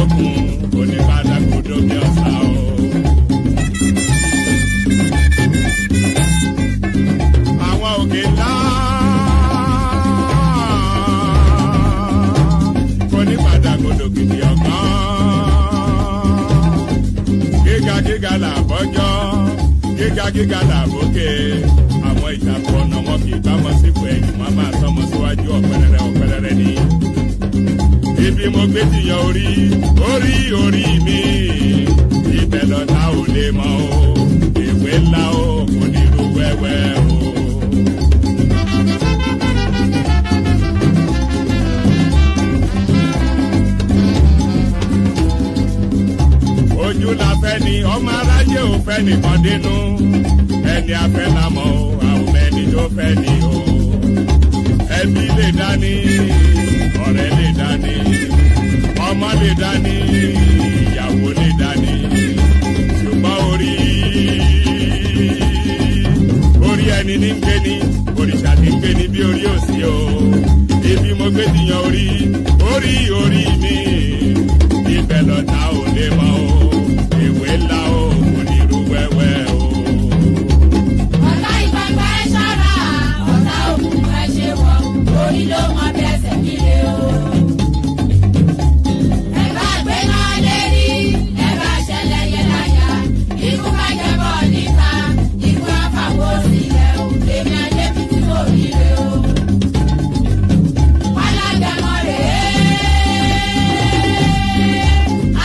lókun kò ní padà kó dókè ọ̀sà o. àwọn òkè ńlá kò ní padà kó dókè di ọ̀gbọ́n. gíga gíga làbọ́jọ́ gíga gíga làbókè. àwọn ìtàkùn ọ̀nà wọn kì í bá wọn sípò ẹ̀yìn wọn máa tọ́mọ síwájú ọ̀pẹ̀rẹ̀rẹ̀ ọ̀pẹ̀rẹ̀rẹ̀ ni. ibi mo gbé ti yan orí mi ibẹ̀ lọ́tà ò lè mọ o ìwé ńlá o kò ní ru wẹ́wẹ́ o. ojú la fẹ́ ni ọmọ aráyé ò fẹ́ nìkan dínú ẹni afẹ́ la mọ̀ o àwọn ẹni tó fẹ́ ni o. ẹbí lè dání ọ̀rẹ́ lè dání ọmọ lè dání ìyàwó lè dání ṣùgbọ́n orí ẹni ní ń gbé ní òrìṣà ní ń gbé ní bí orí òsì o. ibi mo gbé ti yan orí mi ibẹ̀ lọ́tà ò lè mọ o ìwé ńlá o kò ní ru wẹ́wẹ́ o. ọ̀tá ìgbàgbọ́ ẹ ṣọ́ra ọ̀tá òkùnkùn ẹ ṣe wọ̀ orí ló mọ bí ẹsẹ̀ nílé o. ẹ bá gbé náà lérí ẹ bá ṣẹlẹ̀ yẹ láyà ikú bá jẹ bọ́ níta ikú àfàwọ́ sílẹ̀ o èmi ajé fi tí kò rí rè o. alágbẹ̀mọ rèé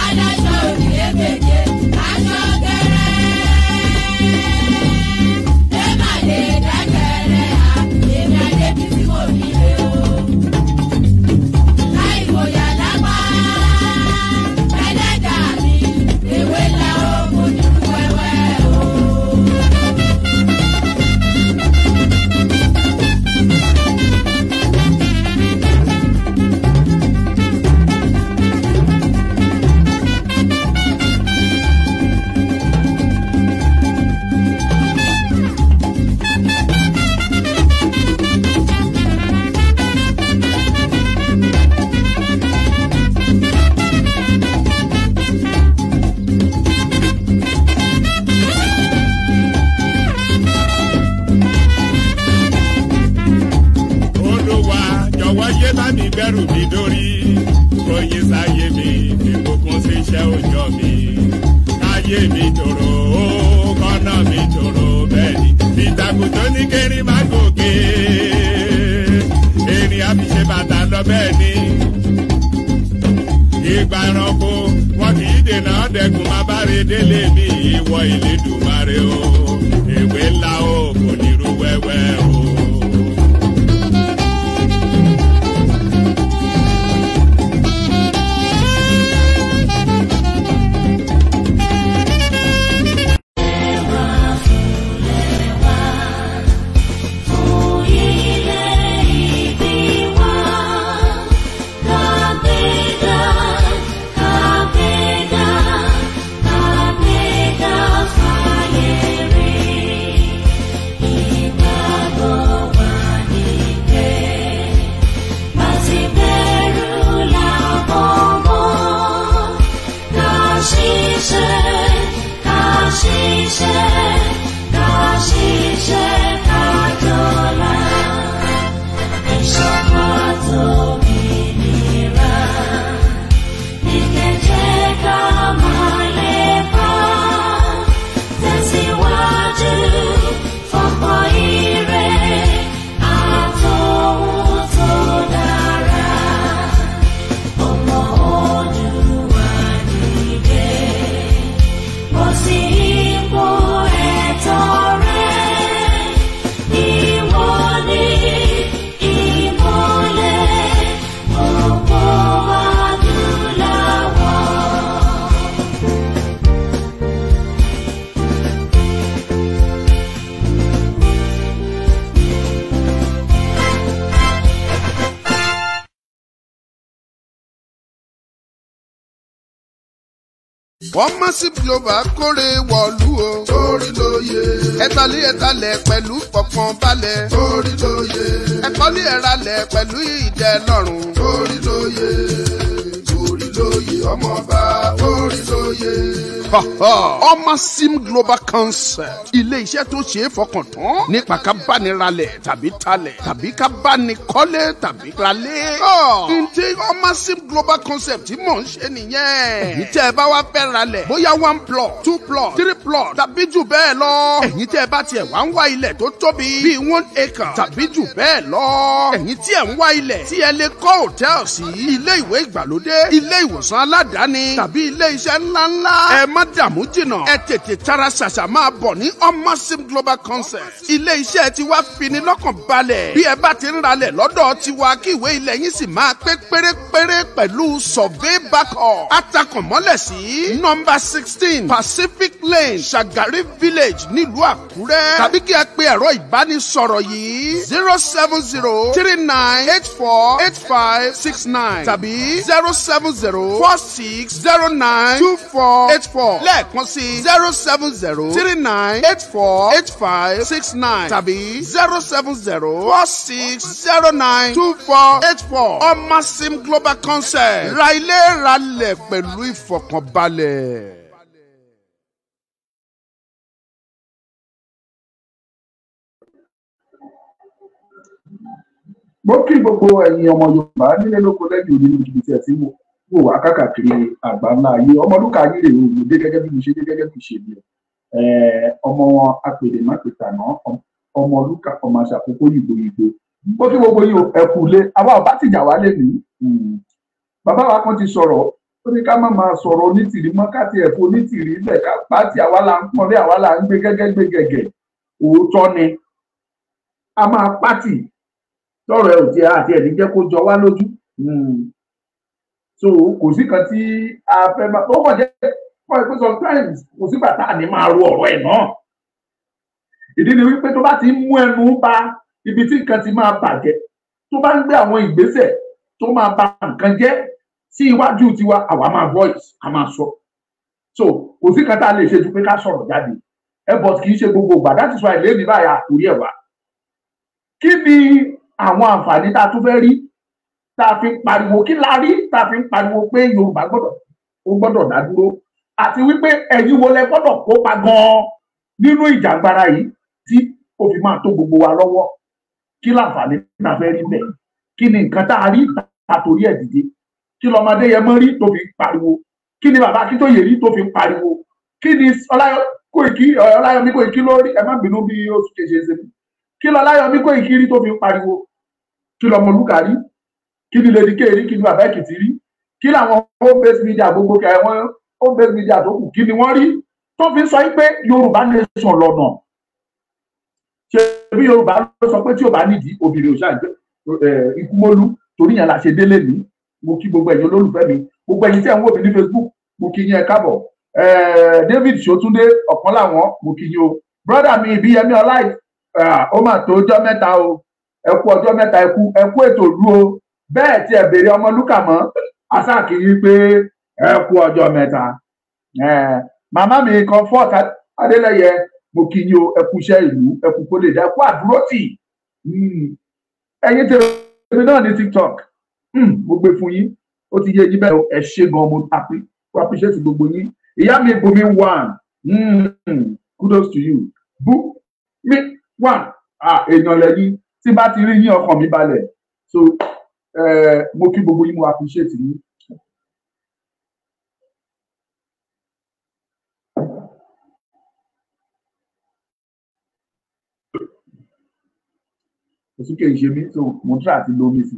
adájọ́ òdìyẹ kéde aṣọ gẹrẹ ẹ má lè dákẹ́rẹ́ à èmi ajé fi tí kò rí rè o. láì bóyá lápá ẹlẹ́dàá mi ewé la ó kò ní kú wẹ́wẹ́ o. Olúwa jọ̀wọ́ yé bá mi bẹ̀rù mi dórí oyin sáyé mi ìbùkún sí iṣẹ́ òòjọ́ mi káyé mi tòrò ó kọ́nà mi tòrò bẹ́ẹ̀ ni ìtàkùn tó ní kéré má gòkè erin àfiṣe bàtà lọ bẹ́ẹ̀ ni ìgbà ẹranko wọn kì í dènà dẹkùn má bá re délé mi ìwọ Ìlédùmarè o ìwé ńlá o kò ní ru wẹ́wẹ́ o. wọ́n massive global kórè wọ̀lú o. torí lóye. ẹ̀talẹ̀ pẹ̀lú pọ̀pọ̀n balẹ̀. torí lóye. ẹ̀kọ́lé ẹ̀ralẹ̀ pẹ̀lú ìdẹ́lọ́rùn. torí lóye. torí lóye ọmọọba orí lóye. ọmọ sim global concept ilé iṣẹ́ tó ṣe é fọkàn tán nípa ká bá ní ralẹ̀ tàbí talẹ̀ tàbí ká bá ní kọ́lé tàbí ralé. ǹtí ọmọ sim global concept tí mò ń ṣe nìyẹn. èyí tẹ́ ẹ bá wá fẹ́ ralẹ̀ bóyá 1 plot 2 plot 3 plot tàbí jù bẹ́ẹ̀ lọ. ẹ̀yin tẹ́ ẹ bá tiẹ̀ wá ń wá ilẹ̀ tó tóbi bíi 1 acre tàbí jù bẹ́ẹ̀ lọ. ẹ̀yin tí ẹ̀ ń wá ilẹ̀ tí ẹ lè kọ́ hòtẹ́ẹ̀lì sí ilé ìwé ìgbàlódé ilé ìwòsàn aládàáni tàbí ilé iṣẹ́ ńláńlá. ẹ má dààmú jìnnà ẹ tètè tara ṣàṣà máa bọ̀ ní Omosim Global Concept. ilé iṣẹ́ tiwa fini lọ́kàn balẹ̀ bí ẹ bá ti ń ralẹ̀ lọ́dọ̀ tiwa kí ìwé ilẹ̀ yín sì máa pé pérépéré pẹ̀lú survey backup. atakànmọ́lẹ̀ sí nọ́mbà 16 Pacific Lane Shagari Village nílùú Àkúrẹ́ tàbí kí ẹ pe ẹ̀rọ ìbánisọ̀rọ̀ yìí 07039848569 tàbí 07046092484 lẹ́ẹ̀kan sí 07039848569 tàbí 07046092484 Omosim Global Concept ra ilé ralẹ̀ pẹ̀lú ìfọ̀kànbalẹ̀. mo kí gbogbo ẹ̀yin ọmọ Yorùbá nílé lóko lẹ́yìn òní níbi tí ẹ ti wò wá káàkiri àgbáńlá ayé Ọmọlúkà yìí rèé òun dé gẹ́gẹ́ bí mo ṣe dé gẹ́gẹ́ bí ṣe bí ọmọ wọn apèdè má pètà náà Ọmọlúkà ọmọ àṣàkókò yìgbò mo kí gbogbo yìí ẹ kú lé àwa ọba tìjà wá lè ní bàbá wa kan ti sọ̀rọ̀ ó ní ká má máa sọ̀rọ̀ onítìrí mọ́ ká tiẹ̀ fún onítìrí ilẹ̀ ká pàtì àwa là ń pọ́nlé àwa là ń gbé gẹ́gẹ́ òótọ́ ni a máa pàtì tọrọ ẹ ò tiẹ̀ àti ẹni jẹ́ kó jọ wá lójú so kò sí kan tí a fẹ́ máa ó kàn jẹ́ fún ẹ pé sometimes kò sí bàtà ní máa ro ọ̀rọ̀ ẹ̀ náà ìdí ni wípé tó bá ti mú ẹnu bà ibi tí nǹkan ti máa bàjẹ́ tó bá ń gbé àwọn ìgbésẹ̀ tó máa bà nǹkan jẹ́ sí iwájú tiwa àwa máa voice a máa sọ so kò sí kan tá a lè ṣe ju pé ká sọ̀rọ̀ jáde but kì í ṣe gbogbo ìgbà that is why lẹ́yìn báyà àtúrí ẹ̀ wá kí ni àwọn àǹfààní tá a tún fẹ́ rí tá a fi ń pariwo kí la rí tá a fi ń pariwo pé Yorùbá gbọ́dọ̀ dá dúró àti wípé ẹ̀yin wo lẹ gbọ́dọ̀ kópa gan-an nínú ìjàngbara yìí tí ó fi máa tó gbogbo wa lọ́wọ́ kí láǹfààní tá a fẹ́ rí bẹ́ẹ̀ kí ni nǹkan tá a rí tá a torí ẹ̀ dìde kí lọ́mọdé yẹn mọ́ rí tó fi ń pariwo kí ni bàbá Akíntóyè rí tó fi ń pariwo kí ni Ọláyọmí Kóìkí lórí ẹ má bínú bí oṣù kejì ṣe mi kí lọ́láyọmí Kóìkí rí tó fi ń pariwo kí lọmọlúkà rí kí ni Lady K rí kí ni bàbá Èkìtì rí kí làwọn home based media gbogbo kẹ wọn home based media tó kù kí ni wọ́n rí tó fi ń sọ pé Yorùbá nation lọ́nà ṣe bí Yorùbá ló sọ pé tí ò bá nídìí obìnrin ò ṣáà ikú mólú torí yẹn la ṣe délé ní mo kí gbogbo ẹ̀yin olólùfẹ́ mi gbogbo ẹ̀yin tí ẹ ń wò mí ní Facebook mo kí yín ẹ káàbọ̀ David Ṣótúndé ọ̀kan làwọn mo kí yín o brother mi Ìbíyẹmí Ọláì ó mà tó ọjọ́ mẹ́ta o ẹ kú ọjọ́ mẹ́ta ẹ kú ètò ìlú o bẹ́ẹ̀ tí ẹ béèrè Ọmọlúkà mọ́ aṣáàkiri pé ẹ kú ọjọ́ mẹ́ta màmá mi kan Fort Adélẹ́yẹ mo kí yín o ẹ kú iṣẹ́ ìlú ẹ kú kó lè dá ẹ kú àdúró tì ẹ̀yin tèmi náà ní TikTok mo gbé fún yín ó ti yé yín bẹ́ẹ̀ ẹ ṣé gan mo appreciate gbogbo yín ìyá mi Bùnmi one kudos to you Bùnmi one èèyàn lẹ́yìn tí bá ti rí yín ọkàn mi balẹ̀ so mo kí gbogbo yín mo appreciate yín. òsùnkè ìṣe mi so mo try àti lómi sí.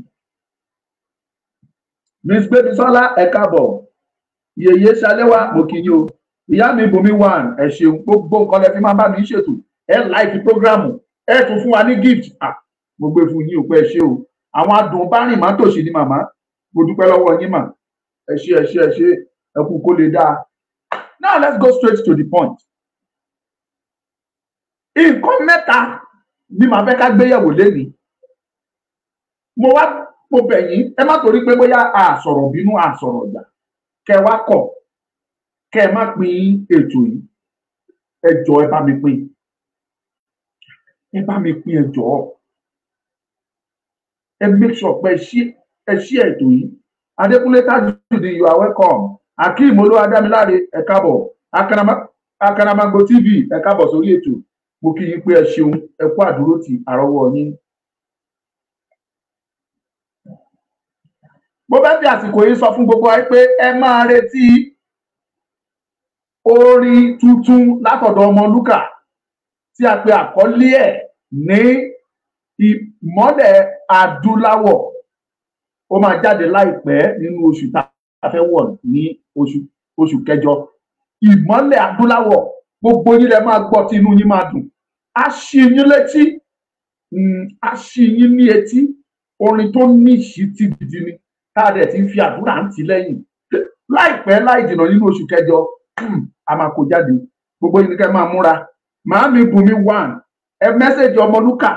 Miss Gbémisọ́lá ẹ káàbọ̀ yèyé ṣaléwá mo kí yín o ìyá mi Bùnmi one ẹ ṣeun gbogbo nǹkan lẹ fi máa bá mi ṣètò ẹ like programu ẹ tún fún wa ní gift mo gbé fún yín o pé ẹ ṣé o àwọn adùn bá rìn má tòṣì ní màmá mo dúpẹ́ lọ́wọ́ yín mà ẹ ṣé ẹ kú kó lè dáa. Now let's go straight to the point. Nǹkan mẹ́ta ni màá fẹ́ ká gbéyẹ̀wò lénìí mo bẹ̀ yín ẹ má torí pé bóyá àsọ̀rọ̀ bínú àsọ̀rọ̀ ìjà kẹ wá kọ̀ kẹ má pín ètò yìí ẹ jọ̀ọ́ ẹ bá mi pín ẹ jọ̀ọ́ ẹ make sure pé ẹ ṣí ètò yìí Adékúnlé Tajudeen you are welcome Akeem Olúwadámiláre ẹ káàbọ̀, Akanamago TV ẹ káàbọ̀ sórí ètò. Mo kí yín pé ẹ ṣeun, ẹ kú àdúrótì àrọ́wọ́ yín. Mo fẹ́ fi àsìkò yìí sọ fún gbogbo wa pé ẹ máa retí orin tuntun látọ̀dọ̀ Ọmọlúkà tí a pè àkọlé ẹ̀ ní ìmọ́lẹ̀ adúláwọ̀. Ó máa jáde láìpẹ́ nínú oṣù tá a fẹ́ wọ̀ ní oṣù kẹjọ. Ìmọ́lẹ̀ adúláwọ̀, gbogbo yín lẹ máa gbọ́ tí inú yín máa dùn. A ṣí yín létí, a ṣí yín ní etí. Orin tó ní ìṣítí gidi ni, tá a dẹ̀ ti ń fi àdúrà ń tì lẹ́yìn. Láìpẹ́ láì jìnnà nínú oṣù kẹjọ, a máa kó jáde. Gbogbo yín kẹ́ máa múra. Màámi Bùnmi 1, ẹ mẹ́sẹ̀jì Ọmọlúkà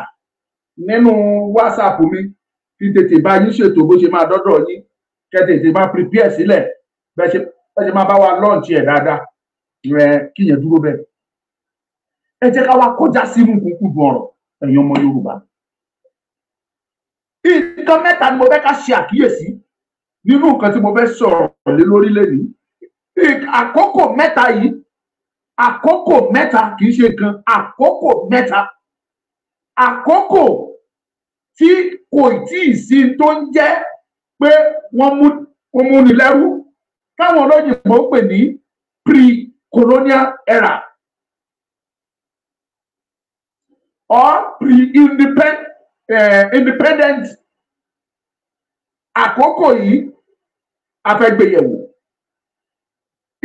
nínú WhatsApp mi kí tètè bá yín ṣètò bó ṣe máa dọ́dọ̀ yín, kẹ́ tètè máa prepare sílẹ̀ bẹ́ẹ̀ ṣe máa bá wa launch ẹ̀ dáadáa rẹ̀ kí yẹn dúró bẹ́ẹ̀. Ẹ jẹ́ ká wá kọjá sínú kúnkún ọ̀rọ̀ ẹ̀yin ọmọ Yorùbá. Nǹkan mẹ́ta ni mo fẹ́ ká ṣe àkíyèsí nínú nǹkan tí mo fẹ́ sọ̀rọ̀ lé lórí lẹ́nìí. Àkókò mẹ́ta yìí, àkókò mẹ́ta kì í ṣe kan, àkókò mẹ́ta. Àkókò tí kò tí ì sí tó ń jẹ́ pé wọ́n mú ni lẹ́rú, káwọn olóyìnbó pè ní pre-colonial era or pre-independent. Àkókò yìí a fẹ́ gbéyẹ̀wò.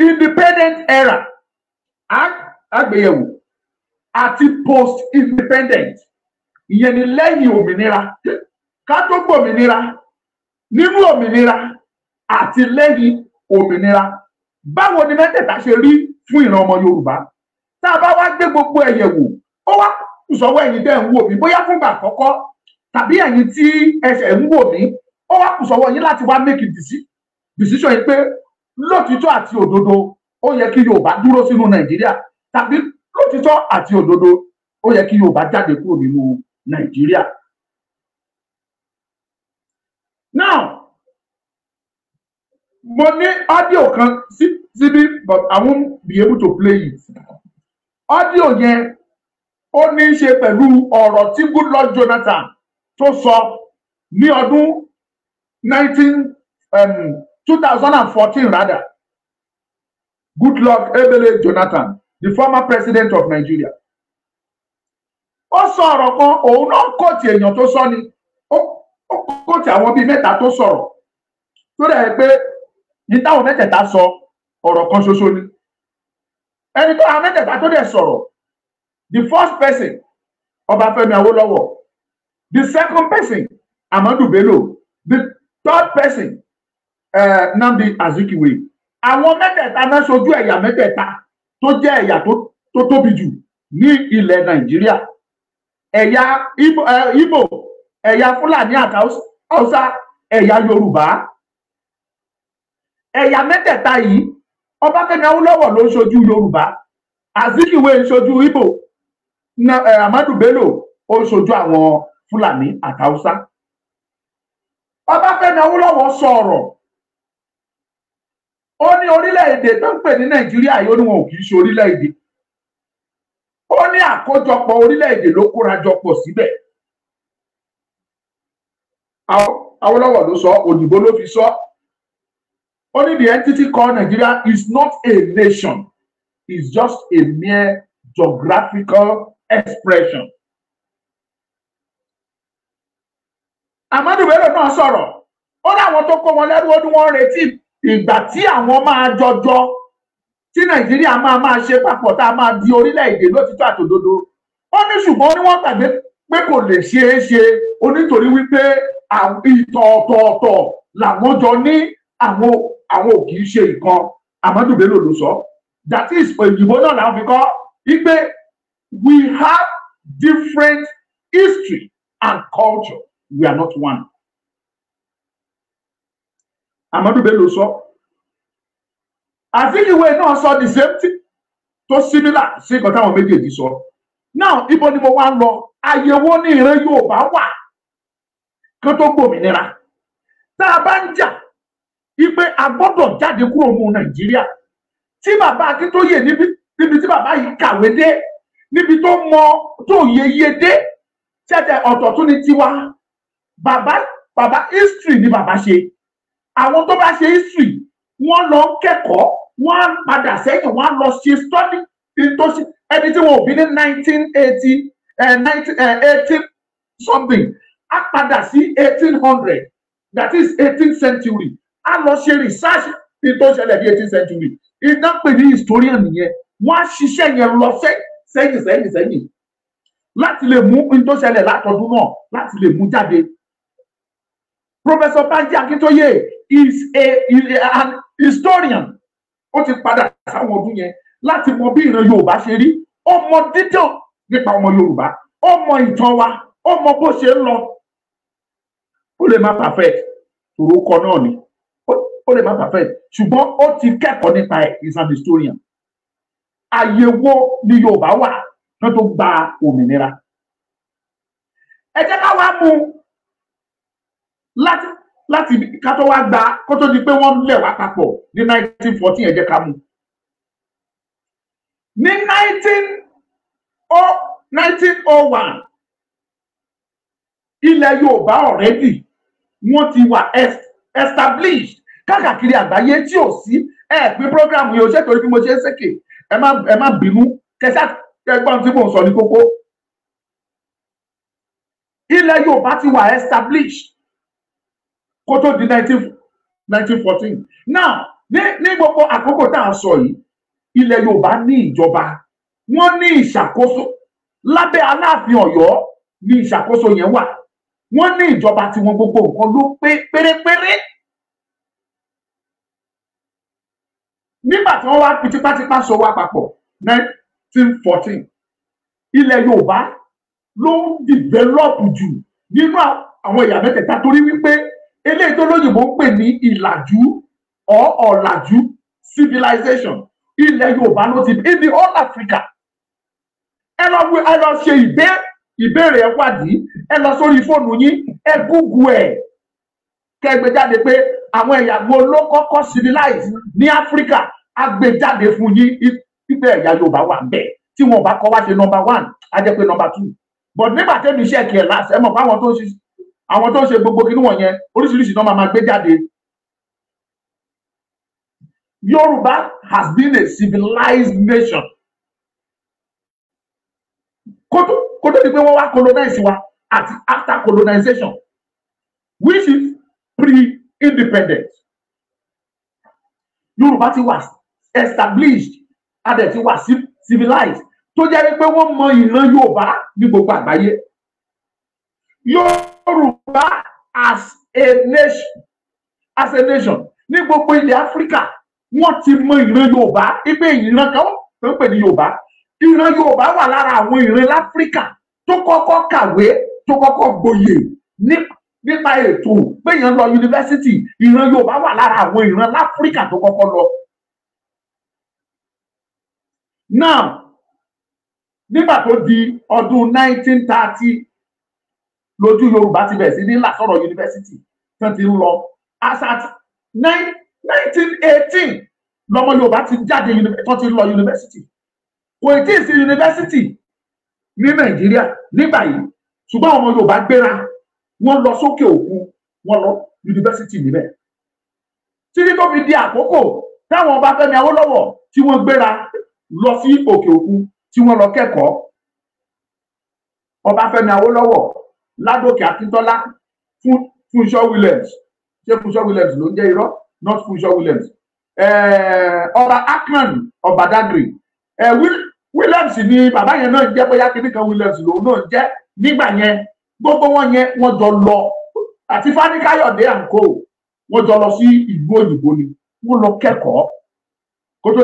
Independent era àgbéyẹ̀wò àti post-independent, ìyẹn ni lẹ́yìn òmìnira, ká tó gbòmìnira, nínú òmìnira àti lẹ́yìn òmìnira. Báwo ni mẹ́tẹ̀ẹ̀ta ṣe rí fún ìran ọmọ Yorùbá? Tá a bá wá gbé gbogbo ẹ̀yẹ̀wò, ó wá kù sọ́wọ́ ẹ̀yin tẹ́ ń wò mí bóyá fúngbà àkọ́kọ́ tàbí ẹ̀yin tí ẹsẹ̀ ń wò mí, ó wá kù sọ́wọ́ yín láti wá make decision yìí pé lótìtọ́ àti òdodo ó yẹ kí Yorùbá dúró sínú Nàìjíríà, tàbí lótìtọ́ àti òdodo ó yẹ kí Yorùbá jáde kúrò nínú Nàìjíríà. Now, mo ní audio kan síbí, but I won't be able to play it. Audio yẹn ó ní í ṣe pẹ̀lú ọ̀rọ̀ tí Goodluck Jonathan tó sọ ní ọdún 2014 rather. Goodluck Ebele Jonathan, the former president of Nigeria. Ó sọ ọ̀rọ̀ kan, òun náà kóòtù èèyàn tó sọ ni, ó kóòtù àwọn bíi mẹ́ta tó sọ̀rọ̀ tó dẹ̀ pé ní táwọn mẹ́tẹ̀ẹ̀ta sọ ọ̀rọ̀ kan ṣoṣo ni. Ẹni tó àwọn mẹ́tẹ̀ẹ̀ta tó dẹ̀ sọ̀rọ̀, the first person Ọbáfẹ́mi Awólọ́wọ̀, the second person Ahmadu Bello, the third person Nnamdi Azikiwe. Àwọn mẹ́tẹ̀ẹ̀ta náà ṣojú ẹ̀yà mẹ́tẹ̀ẹ̀ta tó jẹ́ ẹ̀yà tó tóbi jù ní ilẹ̀ Nàìjíríà. Ẹ̀yà Ìgbò, ẹ̀yà Fúlàní àti Haúsá, ẹ̀yà Yorùbá. Ẹ̀yà mẹ́tẹ̀ẹ̀ta yìí, Ọbáfẹ́mi Awólọ́wọ̀ ló ń ṣojú Yorùbá, Azikiwe ń ṣojú Ìgbò, Ahmadu Bello ó ń ṣojú àwọn Fúlàní àti Haúsá. Ọbáfẹ́mi Awólọ́wọ̀ sọ̀rọ̀, ó ní orílẹ̀-èdè tó ń pè ní Nàìjíríà yìí, ó ní wọn ò kì í ṣe orílẹ̀-èdè. Ó ní àkójọpọ̀ orílẹ̀-èdè ló kóra jọpọ̀ síbẹ̀. Awólọ́wọ̀ ló sọ, òyìnbó ló fi sọ. Ó ní the entity called Nigeria is not a nation, it's just a mere geographical expression. Ahmadu Bello náà sọ̀rọ̀, ó láwọn tó kó wọn lẹ́rú, ó ní wọ́n retí ìgbà tí àwọn máa jọjọ, tí Nàìjíríà máa ṣe papọ̀, tá a máa di orílẹ̀-èdè lótìtọ́ àtòdodo. Ó ní ṣùgbọ́n ní wọ́n gbàgbé pé kò lè ṣeé ṣe, onítorí wípé ìtọ̀ ọ̀tọ̀ọ̀tọ̀ làwọn jọ ní, àwọn ò kì í ṣe nǹkan. Ahmadu Bello ló sọ. That is òyìnbó náà làwọn fi kọ́ wípé we have different history and culture, we are not one. Ahmadu Bello sọ. Azikiwe náà sọ the same thing tó similar sí nǹkan táwọn méjèèjì sọ. Now, ibo ni mo wá ń lọ? Àyẹ̀wò ní ìran Yorùbá wà kán tó gbòmìnira. Tá a bá ń jà, ipe a gbọ́dọ̀ jáde kúrò ní Nàìjíríà tí bàbá Akíntóyè níbi tí bàbá yìí kàwé dé níbi tó mọ tó yeye dé tẹ́tẹ́ ọ̀tọ̀ tún ní tiwa bàbá history ni bàbá ṣe àwọn tó bá ṣe history wọ́n lọ kẹ́kọ̀ọ́ wọ́n á padà sẹ́yìn wọ́n á lọ ṣe study ìtòsí ẹni tí wọn ò bí ní 1918 something á padà sí 1800 that is 18th century á lọ ṣe research ìtòsílẹ̀ bí 18th century iná pè ní historian nìyẹn wọ́n á ṣiṣẹ́ yẹn lọ sẹ́yìn láti lè mú ìtòsílẹ̀ látọdún náà láti lè mú jáde. Professor Banji Akintoye is an historian. Ó ti padà sáwọn ọdún yẹn láti mọ bí ìran Yorùbá ṣe rí, ó mọ detail nípa ọmọ Yorùbá, ó mọ ìtàn wa, ó mọ bó ṣe ń lọ. Ó lè má perfect, orúkọ náà ni. Ó lè má perfect, ṣùgbọ́n ó ti kẹ́kọ̀ọ́ nípa ẹ̀, is an historian. Àyẹ̀wò ni Yorùbá wà kí tó gba òmìnira. Ẹ jẹ́ ká wá mú láti ká tó wá gba kó tó di pé wọ́n lẹ̀ wá papọ̀ ní 1914 ẹ jẹ́ ká mú. Ní 1901 ilẹ̀ Yorùbá already wọ́n ti wà established káàkiri àgbáyé tí ò sí pín program yìí ò ṣe torí bí mo ṣe ń ṣèké ẹ má bínú kẹsà ẹgbọ́n tí mò ń sọ ní kókó. Ilẹ̀ Yorùbá ti wà established kó tó di 1914. Now ní gbogbo àkókò tá à ń sọ yìí ilẹ̀ Yorùbá ní ìjọba wọ́n ní ìṣàkóso lábẹ́ Aláàfin Ọ̀yọ́ ní ìṣàkóso yẹn wà wọ́n ní ìjọba tí wọ́n gbogbo nǹkan ló pé pérépéré. Nígbà tí wọ́n wá tipátipá so wá papọ̀ 1914 ilẹ̀ Yorùbá ló ń dìvẹ́lọ́pù jù nínú àwọn ẹ̀yà mẹ́tẹ̀ẹ̀ta torí wípé eléyìí tó lóyìnbó ń pè ní ìlàjú ọ̀làjú civilization ilẹ̀ Yorùbá ló ti in the whole Africa. Ẹ lọ ṣe ìbéèrè ẹ wádìí ẹ lọ sórí fóònù yín ẹ Google ẹ kẹgbẹ́ jáde pé àwọn ẹ̀yà wo ló kọ́kọ́ civilize ní Africa agbèjáde fún yín pípẹ́ ẹ̀yà Yorùbá wà bẹ́ẹ̀ tí wọn bá kọ́ wá ṣe number 1 á jẹ́ pé number 2 but nígbà tẹ́mi iṣẹ́ kí ẹ̀ láti ẹ mọ̀ fún àwọn tó ń ṣe gbogbo kí níwọ̀n yẹn oríṣiríṣi náà máa gbé jáde. Yorùbá has been a civilized nation. Kó tó di pé wọ́n wá colonize wa àti after colonization which is pre-independence. Yorùbá ti wà established adẹ̀ ti wà civilized tó jẹ́ pé wọ́n mọ ìran Yorùbá ní gbogbo àgbáyé. Yorùbá as a nation ní gbogbo ilẹ̀ Áfíríkà wọ́n ti mọ ìran Yorùbá ipe ìran kan tó ń pè ní Yorùbá. Ìran Yorùbá wà lára àwọn ìran l'Áfíríkà tó kọ́kọ́ kàwé tó kọ́kọ́ gboyè nípa ètò péyàn lọ yunifásitì. Ìran Yorùbá wà lára àwọn ìran l'Áfíríkà tó kọ́kọ́ lọ. Now nígbà tó di ọdún 1930 lójú Yorùbá ti bẹ̀rẹ̀ sí ní là sọ̀rọ̀ yunifásitì tán ti ń lọ. As at 1918 lọmọ Yorùbá ti jáde tó ti lọ yunifásitì. Kò tí ì sí yunifásitì ní Nàìjíríà nígbà yìí ṣùgbọ́n ọmọ Yorùbá gbéra wọ́n lọ sókè òkun wọ́n lọ yunifásitì níbẹ̀. Títí tó fi di àkókò táwọn Ọbáfẹ́mi Awólọ́wọ̀ tí wọ́n gbéra lọ sí òkè òkun tí wọ́n lọ kẹ́kọ̀ọ́. Ọbáfẹ́mi Awólọ́wọ̀, Ládòkè Akíntọ́lá, Fúnṣọ́ Williams, ṣé Fúnṣọ́ Williams ló ń jẹ́ irọ́? Not Fúnṣọ́ Williams. Ọba Akran Ọbadàgìrì. Williams ni bàbá yẹn náà jẹ́ bóyá kíní kan Williams lòun náà jẹ́ nígbà yẹn. Gbogbo wọn yẹn wọ́n jọ lọ àti Fani Káyọ̀dé and co wọ́n jọ lọ sí ìlú òyìnbó ni wọ́n lọ kẹ́kọ̀ọ́ kótó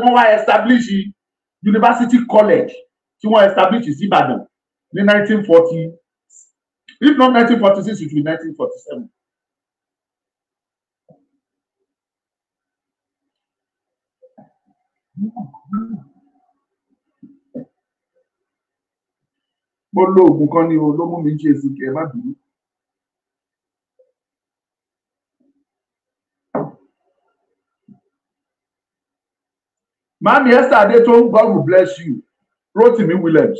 wọ́n wá establish University College tí wọ́n establish sí Ìbàdàn ní 1940 if not 1946 it will be 1947. Mo lo oògùn kan ní o ló mú mi ṣe èsì kí ẹ má bínú. Mami Esther Adétòun, God will bless you. Rotimi Williams.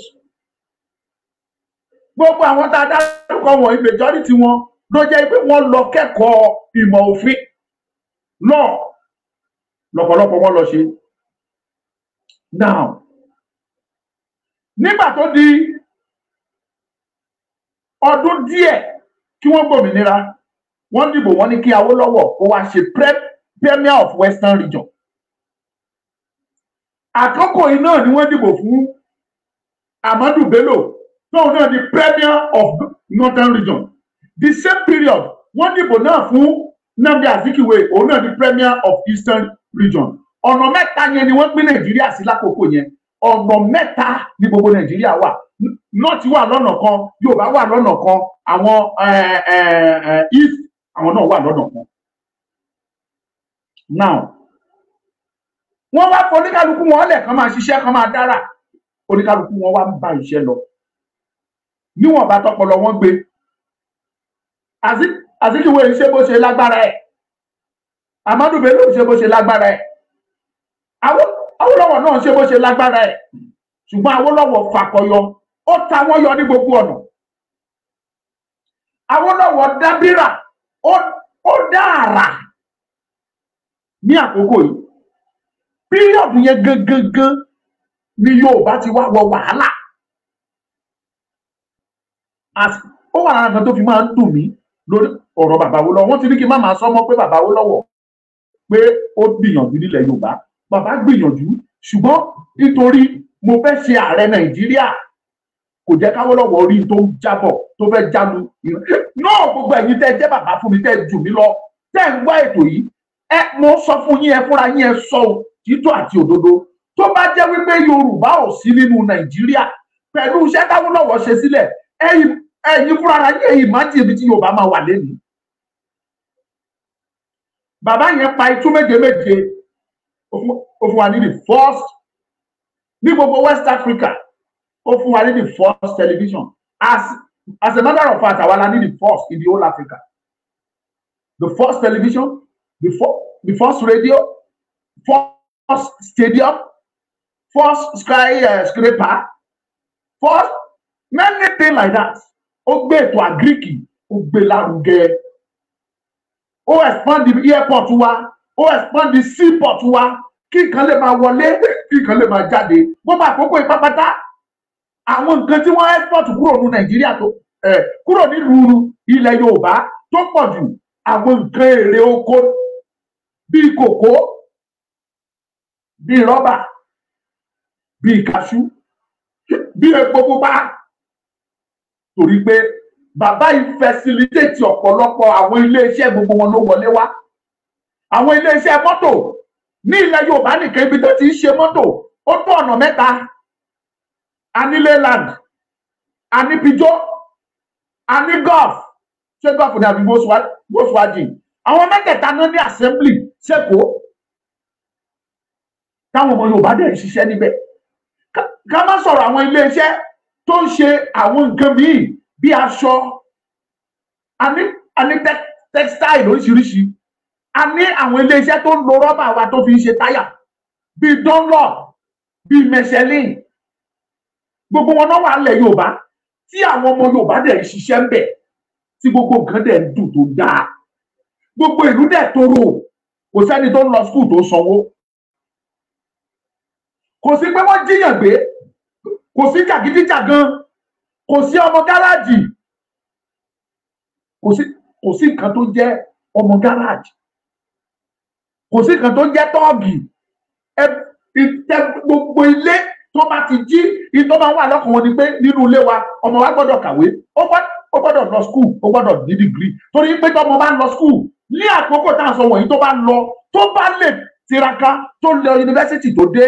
Gbogbo àwọn tá a dárúkọ wọ̀nyí majority wọn ló jẹ́ pé wọ́n lọ kẹ́kọ̀ọ́ ìmọ̀ òfin náà lọ́pọ̀lọpọ̀ wọn lọ ṣe. Now, nígbà tó di ọdún díẹ̀ kí wọ́n gbòmìnira, wọ́n dìbò wọ́n ní kí Awólọ́wọ̀ kó wá ṣe Premier of Western Region. Àkókò yìí náà ni wọ́n dìbò fún Ahmadu Bello tóun náà di Premier of Northern Region. The same period wọ́n dìbò náà fún Nnamdi Azikiwe, òun náà di Premier of Eastern Region. Ọ̀nà mẹ́ta yẹn ni wọ́n pín Nàìjíríà sí lákòókò yẹn. Ọ̀nà mẹ́ta ni gbogbo Nàìjíríà wà. North wà lọ́nà kan, Yorùbá wà lọ́nà kan, àwọn East àwọn náà wà lọ́nà kan. Now, wọ́n wá fọ oníkálukú wọn lẹ̀ kán máa ṣiṣẹ́ kán máa dára. Oníkálukú wọn wá ń bá iṣẹ́ lọ. Níwọ̀n bá tọpọlọ wọn gbé. Azikiwe ń ṣe bó ṣe lágbára ẹ̀. Ahmadu Bello ń ṣe bó ṣe lágbára ẹ̀. Awólọ́wọ̀ náà ń ṣe bó ṣe lágbára ẹ̀. Ṣùgbọ́n Awólọ́wọ̀ fàkọyọ, ó ta wọ́n yọ ní gbogbo ọ̀nà. Awólọ́wọ̀ dábírà, ó dá àrà ní àkókò yìí. Píríọ̀dù yẹn gangan ni Yorùbá ti wá wọ wàhálà. Ó wà lára kan tó fi máa ń dùn mí lórí ọ̀rọ̀ bàbá Awólọ́wọ̀. Wọ́n ti ní kí n má máa sọ mọ́ pé bàbá Awólọ́wọ̀ pé ó gbìyànjú nílẹ̀ Yorùbá. Bàbá gbìyànjú, ṣùgbọ́n nítorí mo fẹ́ ṣe ààrẹ Nàìjíríà kò jẹ́ k'Awólọ́wọ̀ rí tó ń jábọ̀ tó fẹ́ jálu. Náà gbogbo ẹ̀yin tẹ́ jẹ́ bàbá fún mi tẹ́ jù mí lọ tẹ́ ń wá ètò yìí. Mo sọ fún yín, ẹ fúnra yín, ẹ sọ títọ́ àti òdodo. Tó bá jẹ́ wípé Yorùbá ò sí nínú Nàìjíríà pẹ̀lú iṣẹ́ t'Awólọ́wọ̀ ṣe sílẹ̀, ẹ̀yin fúnra yín ẹ̀yin má jẹ́ ibi tí Yorùbá máa wà lẹ́nu. Bàbá yẹn pa itú méje méje, ó fún wa ní the first ní gbogbo West Africa, ó fún wa ní the first television. As a matter of fact, àwa la ní the first in the whole Africa. The first television, the first radio, first stadium, first skyscraper, first many things like that. Ó gbé ètò àgíríkì, ó gbé lárugẹ. Ó expand the airport wa, ó expand the seaport wa, kí nǹkan lè máa wọlé, kí nǹkan lè máa jáde. Gbogbo àkókò ìpápátá, àwọn nǹkan tí wọ́n export kúrò ní Nàìjíríà tó kúrò nílùú ilẹ̀ Yorùbá tó pọ̀ jù, àwọn nǹkan èrè oko bíi kòkó, bíi rọ́bà, bíi kaṣú, bíi epo pupa. Torí pé bàbá yìí facilitate ọ̀pọ̀lọpọ̀ àwọn iléeṣẹ́, gbogbo wọn ló wọlé wá. Àwọn iléeṣẹ́ mọ́tò ní ilẹ̀ Yorùbá nìkan ibi tó ti ń ṣe mọ́tò ó tó ọ̀nà mẹ́ta. A ní Leyland, a ní Peugeot, a ní Golf, ṣé Golf ní àbí Volkswagen. Àwọn mẹ́tẹ̀ẹ̀ta náà ní assembly ṣẹ́kọ̀ọ́ táwọn ọmọ Yorùbá dẹ̀ ń ṣiṣẹ́ níbẹ̀. Ká má sọ̀rọ̀ àwọn iléeṣẹ́ tó ń ṣe àwọn nǹkan míì bí aṣọ, a ní textile oríṣiríṣi, a ní àwọn iléeṣẹ́ tó ń lo rọ́bà wa tó fi ń ṣe táyà bíi Dunlop, bíi Michelin. Gbogbo wọn náà wà nílẹ̀ Yorùbá tí àwọn ọmọ Yorùbá dẹ̀ ń ṣiṣẹ́ ń bẹ̀, tí gbogbo nǹkan dẹ̀ ń dùn tó dáa. Gbogbo ìlú dẹ̀ tòrò, kò sẹ́ni tó ń lọ skul tó sanwó. Kò sí pé wọ́n jíyàn gbé, kò sí jàgídíjàgan, kò sí ọmọ gáràjì, kò sí nǹkan tó jẹ́ ọmọ gáràjì, kò sí nǹkan tó jẹ́ tọ́ọ̀gì. Gbogbo ilé tó bá ti jí, ìtọ́ máa wà lọ́kàn wọn ni pé nínú ilé wa ọmọ wa gbọ́dọ̀ kàwé, ó gbọ́dọ̀ lọ skul, ó gbọ́dọ̀ ní dìgírì. Torí pé tọ́mọ bá ń lọ skul ní àkókò tá à ń sọ wọ̀nyí, tó bá lọ, tó bá lè tiraka tó lọ yunifásitì tó dé,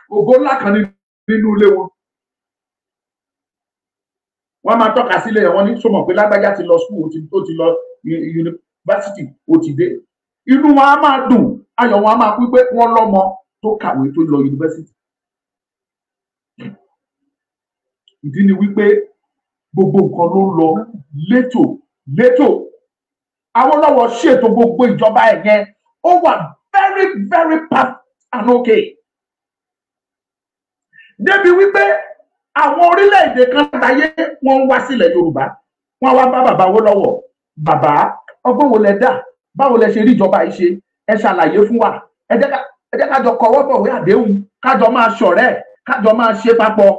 ògo ńlá kan nínú ilé wọn. Wọ́n máa tọ́ka sílẹ̀ wọn ní sọmọ pé lágbájá ti lọ skul, ó ti lọ yunifásitì, ó ti dé. Inú wọn á máa dùn, ayọ̀ wọn á máa pín pé wọ́n lọ́mọ tó kàwé tó lọ yunifásitì. Ìdí ni wípé gbogbo nǹkan ló ń lọ létò. Awólọ́wọ̀ ṣètò gbogbo ìjọba ẹ̀ yẹn, ó wà very very perfect and okay. débi wípé àwọn orílẹ̀-èdè kan láyé wọ́n ń wá sílẹ̀ Yorùbá wọ́n wá bá bàbá Awólọ́wọ̀ bàbá ọgbọ́n wo lẹ dá báwo lẹ ṣe rí ìjọba yìí ṣe ẹ ṣàlàyé fún wa ẹ jẹ́ ká jọ kọwọ́ bọ̀wé àdéhùn ká jọ máa ṣọ̀rẹ́ ká jọ máa ṣe papọ̀.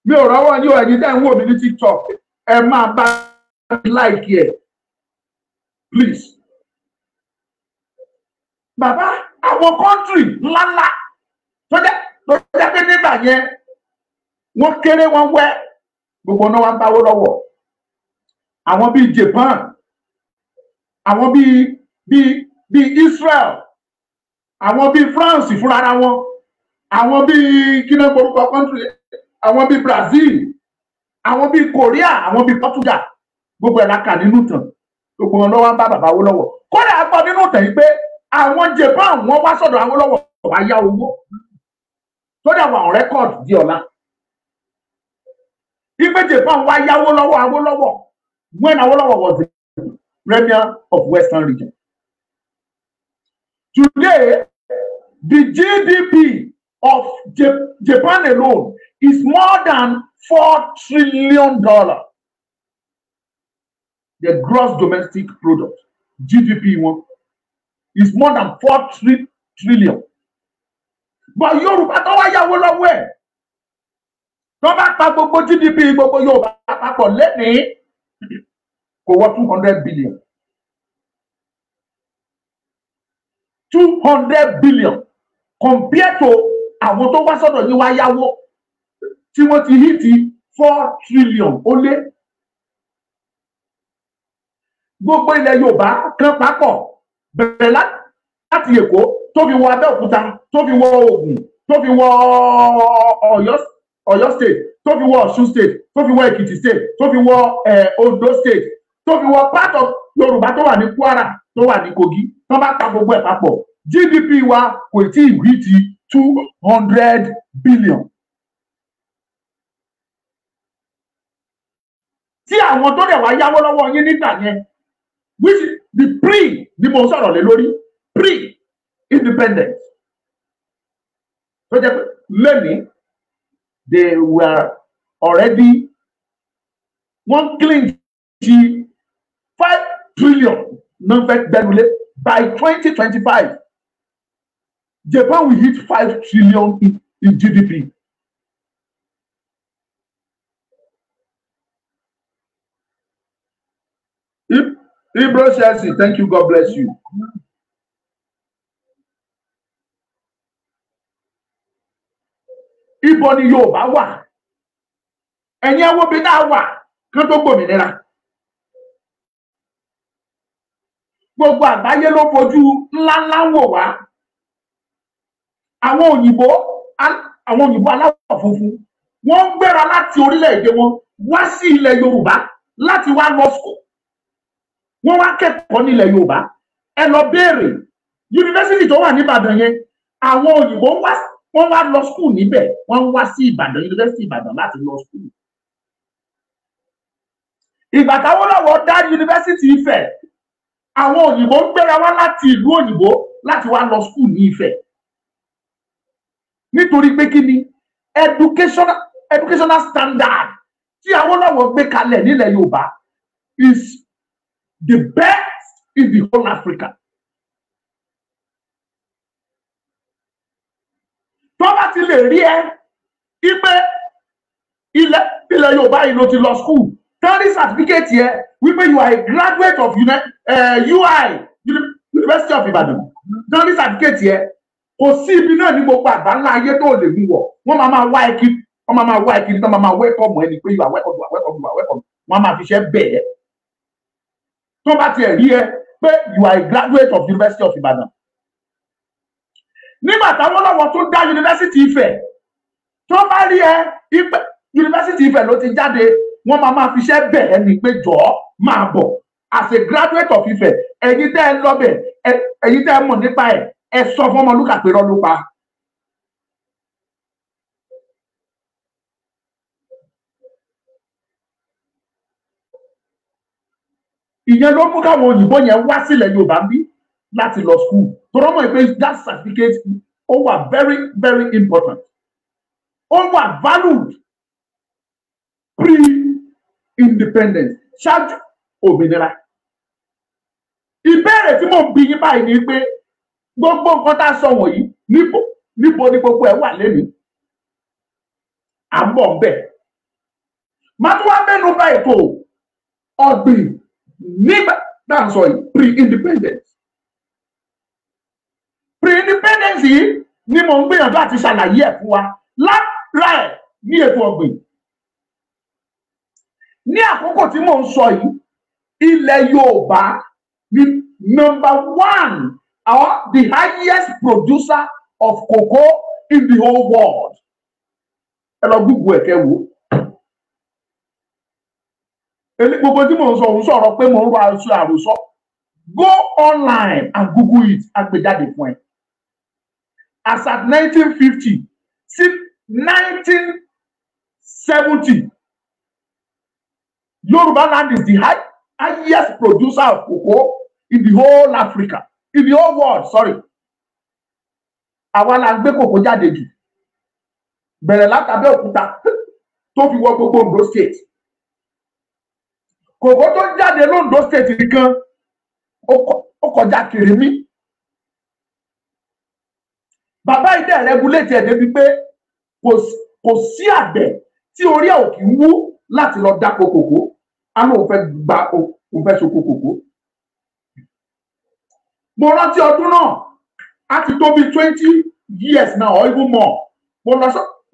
mi ò rọ́wọ́ ní ẹ̀yin tẹ́ ń wò mí ní TikTok ẹ máa bá mi like ẹ̀ please. bàbá àwọn kọ́ńtírì ńláńlá tó jẹ́ pé nígbà yẹn wọ́n kéré wọ́n wẹ́ gbogbo náà wá ń báwó lọ́wọ́ àwọn bíi Japan àwọn bíi Israel àwọn bíi France fúnra wọn àwọn bíi kíná orúkọ kọ́ńtírì àwọn bíi Brazil àwọn bíi Korea àwọn bíi Portugal gbogbo ẹ̀ la kà nínú ìtàn gbogbo wọn lọ́wọ́ ń bá bàbá Awólọ́wọ̀ kódà a gbọ́ nínú ìtàn yìí pé àwọn Japan wọ́n wá sọ́dọ̀ Awólọ́wọ̀ wá yá owó tó dẹ̀ wà on record di ọ̀la ìgbé Japan wá yáwó lọ́wọ́ Awólọ́wọ̀ when Awólọ́wọ̀ was the premier of Western region. Today the GDP of Japan alone is more than $4 trillion. The gross domestic product GDP one is more than 4 trillion. But Yorùbá tó wá yáwó lọ́wọ́ ẹ̀ tó bá pa gbogbo GDP gbogbo Yorùbá papọ̀ lẹ́nìí kò wọ 200 billion. 200 billion compared to àwọn tó wá sọ́dọ̀ yín wá yáwó tí wọ́n ti hìtì 4 trillion ó lé. Gbogbo ilẹ̀ Yorùbá kan papọ̀ bẹ̀rẹ̀ láti Èkó tó fi wọ Abẹ́òkúta tó fi wọ Ògùn tó fi wọ Ọ̀yọ́ state tó fi wọ Ọ̀ṣun state tó fi wọ Èkìtì state tó fi wọ Ondo state tó fi wọ part of Yorùbá tó wà ní Kwara tó wà ní Kogi tó bá ta gbogbo ẹ̀ papọ̀ GDP wa kò tí ì rí ti 200 billion. Tí àwọn tó dẹ̀ wá yáwó lọ́wọ́ yín nígbà yẹn which is the pre ni mo sọ̀rọ̀ lé lórí pre-independence tó jẹ́ pé lẹ́nìí they were already one clean 5 trillion non-fact benule by 2025. Japan will hit 5 trillion in GDP. Ibro Chelsea, thank you, God bless you. Ibo ni Yorùbá wà ẹ̀yin ẹwọ́ bí náà wà kán tó gbòmìnira gbogbo àgbáyé ló fojú ńláńlá wò wá àwọn òyìnbó aláwọ̀ funfun wọ́n ń gbéra láti orílẹ̀-èdè wọn wá sí ilẹ̀ Yorùbá láti wá lọ school wọ́n wá kẹ́kọ̀ọ́ nílẹ̀ Yorùbá ẹ lọ béèrè yunifásitì tó wà ní Ìbàdàn yẹn àwọn òyìnbó wọ́n wá lọ school níbẹ̀ wọ́n wá sí Ìbàdàn yunifásitì Ìbàdàn láti lọ school. Ìgbà táwọn lọ́wọ́ dá yunifásitì Ifẹ̀ àwọn òyìnbó ń gbéra wá láti ìlú òyìnbó láti wá lọ school ní Ifẹ̀ nítorí pé kí ni educational standard tí àwọn lọ́wọ́ gbé kalẹ̀ nílẹ̀ Yorùbá is the best in the whole Africa. Tó bá ti lè rí ẹ ipe ilẹ̀ Yorùbá yìí ló ti lọ school tẹ́rí certificate yẹ wípé you are a graduate of UI University of Ibadan tẹ́rí certificate yẹ kò sí ibi náà ní gbogbo àgbáńlá ayé tó lè mú wọ̀ wọ́n máa wá ẹkí wọ́n máa wá ẹkí tó máa welcome ẹni pé you are welcome wọ́n máa fi ṣe bẹ́ẹ̀ tó bá tiẹ̀ rí ẹ pé you are a graduate of University of Ibadan. Nígbà táwọn lọ́wọ́ tó dá University Ifẹ̀ tó bá rí ẹ ipe University Ifẹ̀ ló ti jáde wọ́n máa fi ṣe bẹ́ẹ̀ ni pé jọ̀ọ́ máa bọ̀ as a graduate of Ifẹ̀ ẹ̀yin tẹ́ ẹ lọ́bẹ̀ ẹ̀yin tẹ́ ẹ mọ̀ nípa ẹ̀ ẹ sọ fún Ọmọlúkà pé rọ́ ló pa. Ìyẹn ló mú káwọn òyìnbó yẹn wá sílẹ̀ Yorùbá ń bí láti lọ school tó rọ́mọ̀ pé that certificate ó wà very very important, ó wà valued pre-independence ṣáájú òmìnira. Ìbéèrè tí mo bi yín báyìí ni pé gbogbo nǹkan tá a sọ wọ̀nyí níbo ni gbogbo ẹ̀ wà lẹ́nu à ń bọ̀ ń bẹ̀. Màá tún wá mẹ́nu bà ètò ọ̀gbìn nígbà tá à ń sọ yìí pre-independence. Pre-independence yìí ni mò ń gbìyànjú àti ṣàlàyé ẹ̀ fún wa lára ẹ̀ ní ètò ọ̀gbìn. Ní àkókò tí mò ń sọ yìí, ilẹ̀ Yorùbá ni #1 or the highest producer of cocoa in the whole world. Ẹ lọ Google ẹ̀ kẹ́ wò. Gbogbo tí mò ń sọ òun sọ̀rọ̀ pé mò ń ro aṣọ àròsọ. Go online and Google it, agbèjáde fún ẹ. As at 1950 sí 1970, Yoruba land is the highest producer of cocoa in the whole Africa, in the whole world, sorry. Àwa la ń gbé kòkó jáde jù. Bẹ̀rẹ̀ látàbẹ́ òkúta tó fi wọ gbogbo Ondo State. Kòkó tó jáde l'Ondo State nìkan ó kọjá Kìrìmí. Bàbá ìdẹ regulate ẹ̀ débi pé kò sí àgbẹ̀ tí orí ẹ̀ ò kì í wú láti lọ dáko kòkó. Àmọ́ òun fẹ́ gba òun fẹ́ ṣoko kòkó. Mo rántí ọdún náà á ti tó bí 20 years now or even more. Mo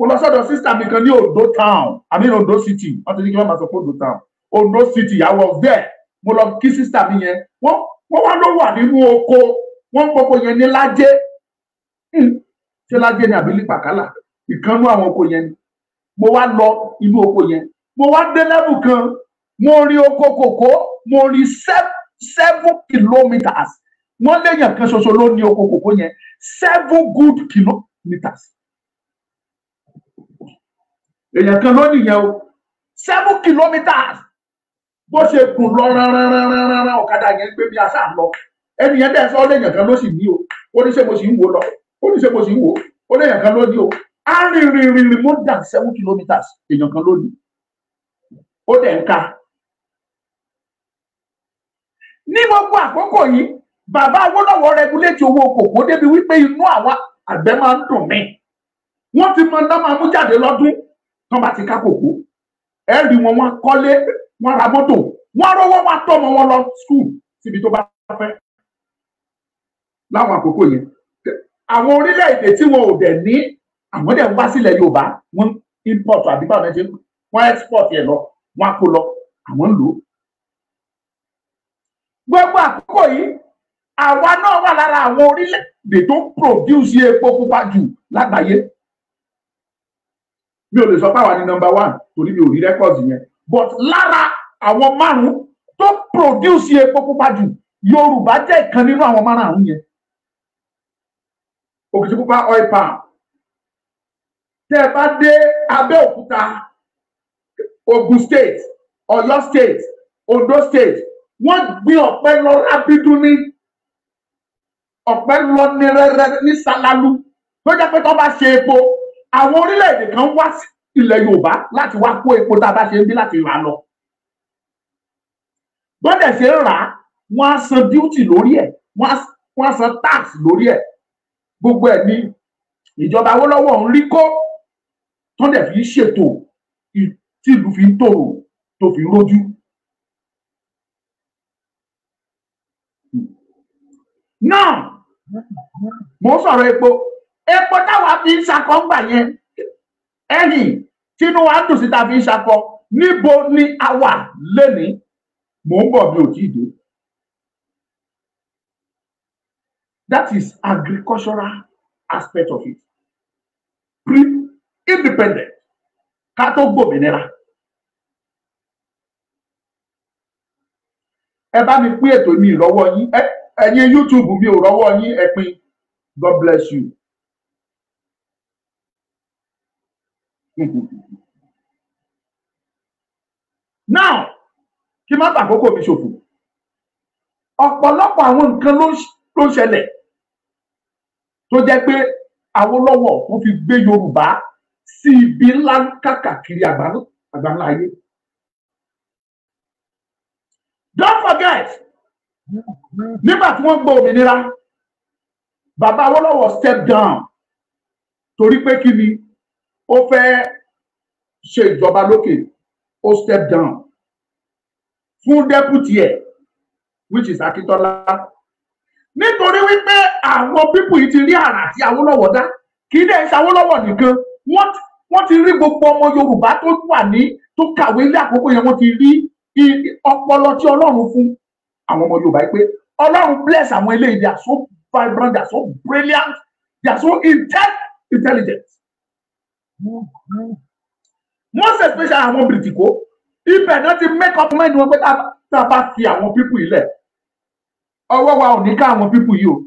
lọ sọ́dọ̀ sister mi kan ní Ondo town, I mean Ondo city. Wọ́n ti ní kí wọ́n máa sọ pé Ondo town. Ondo city, I was there. Mo lọ kí sister mi yẹn. Wọ́n wá ló wà nínú oko. Wọ́n ń pọ̀pọ̀ yẹn ní Lájé. Ṣé Lájé ni àbí Lípàkálà? Ìkànnú àwọn oko yẹn ni. Mo wá lọ inú oko yẹn. Mo wá dé level kan. Mo rí oko kòkó. Mo rí 7 kilometers. Wọ́n léèyàn kan ṣoṣo ló ní oko kòkó yẹn. 7 good kilometers. Èèyàn kan ló nìyẹn o. 7 kilometers. Bó ṣe gùn lọ rán ọ̀kadà yẹn gbé bí aṣáà lọ. Ẹni yẹn dẹ̀ sọ léèyàn kan ló sì ní o. Ó ní ṣé mo sì ń wò lọ. Ó ní ṣé mo sì ń wò. Ó léèyàn kan ló ní o. Á rìn more than 7 kilometers. Èèyàn kan ló ní. Ó dẹ̀ ń ka. Ní gbogbo àkókò yìí, bàbá Awólọ́wọ̀ regulate owó kòkó débi wípé inú àwọn àgbẹ̀ máa ń dùn mí. Wọ́n ti mọ ndá máa mú jáde lọ́dún tán bá ti ká kòkó. Ẹ rí wọn, wọ́n kọ́lé, wọ́n ra mọ́tò, wọ́n rówó, wọ́n tọ́mọ wọn lọ school síbi tó bá fẹ́. Láwọn àkókò yẹn, àwọn orílẹ̀-èdè tí wọn ò dẹ̀ ní, àwọn dẹ̀ ń wá sílẹ̀ Yorùbá, wọ́n import àbí báwọn ẹ̀ ṣe wọ́n export yẹn lọ, wọ́n á kó lọ, àwọn ń lò ó. Gbogbo àkókò yìí, àwa náà wà lára àwọn orílẹ̀-èdè tó produce epo pupa jù lágbàáyé. Mi ò lè sọ pé àwa ni #1 torí mi ò rí records yẹn, but lára àwọn 5 tó produce epo pupa jù, Yorùbá jẹ́ ìkan nínú àwọn 5 yẹn. Òkìtìpupa oil palm. Tẹ́ ẹ bá dé Abẹ́òkúta, Ogun State, Ọ̀yọ́ State, Ondo State, wọ́n gbin ọ̀pẹ lọ rábídún ní ọ̀pẹ lọ ní rẹ́rẹ́ ní Sàlálú. Tó jẹ́ pé tó bá ṣe epo, àwọn orílẹ̀-èdè kan wá sí ilẹ̀ Yorùbá láti wá kó epo tá a bá ṣe ń bí láti rà lọ. Bọ́dẹ̀ ṣe ń rà á, wọ́n á san duty lórí ẹ̀, wọ́n á san tax lórí ẹ̀. Gbogbo ẹ̀ ní ìjọba Awólọ́wọ̀ ń rí kó tó dẹ̀ fi ṣètò tí ìlú fi ń tòrò tó fi rójú. Náà, mo sọ̀rọ̀ epo. Epo táwa fi ń ṣakọ ńgbà yẹn, ẹ̀yìn tínú wa dùn síta fi ń ṣakọ, níbo ni a wà lénìí? Mò ń bọ̀ bí ò tí ì dé. That is agricultural aspect of it. Pre-independent. Ká tó gbòmìnira. Ẹ bá mi pín ètò mi ìrọwọ́ yín. Ẹ̀yin YouTube mi ò rọwọ́ yín, ẹ pín. God bless you. Now, kí má bàkókò mi ṣòfò. Ọ̀pọ̀lọpọ̀ àwọn nǹkan ló ṣẹlẹ̀ tó jẹ́ pé Awólọ́wọ̀ wọ́n fi gbé Yorùbá sí ibi ńlá káàkiri àgbáńlá ayé. Don't forget, nígbà tí wọ́n gbọ́ òmìnira, bàbá Awólọ́wọ̀ step down torí pé kí ni ó fẹ́ ṣe ìjọba lókè, ó step down fún deputy ẹ̀ which is Akíntọ́lá. Nítorí wípé àwọn pípù yìí ti rí àrà tí Awólọ́wọ̀ dá, kì í dẹ̀ ṣe Awólọ́wọ̀ nìkan, wọ́n ti rí gbogbo ọmọ Yorùbá tó wà ní tó kàwé ilé àkókò yẹn, wọ́n ti rí ọpọlọ tí Ọlọ́run fún àwọn ọmọ Yorùbá pé Ọlọ́run bless àwọn eléyìí, they are so vibrant, they are so brilliant, they are so intelligent. Most especially àwọn Bìrìtìkó, ibẹ̀ náà ti make up mind wọn pé tá a bá fi àwọn pípù yìí lẹ̀, ọwọ́ wa ò ní ká àwọn pípù yìí o.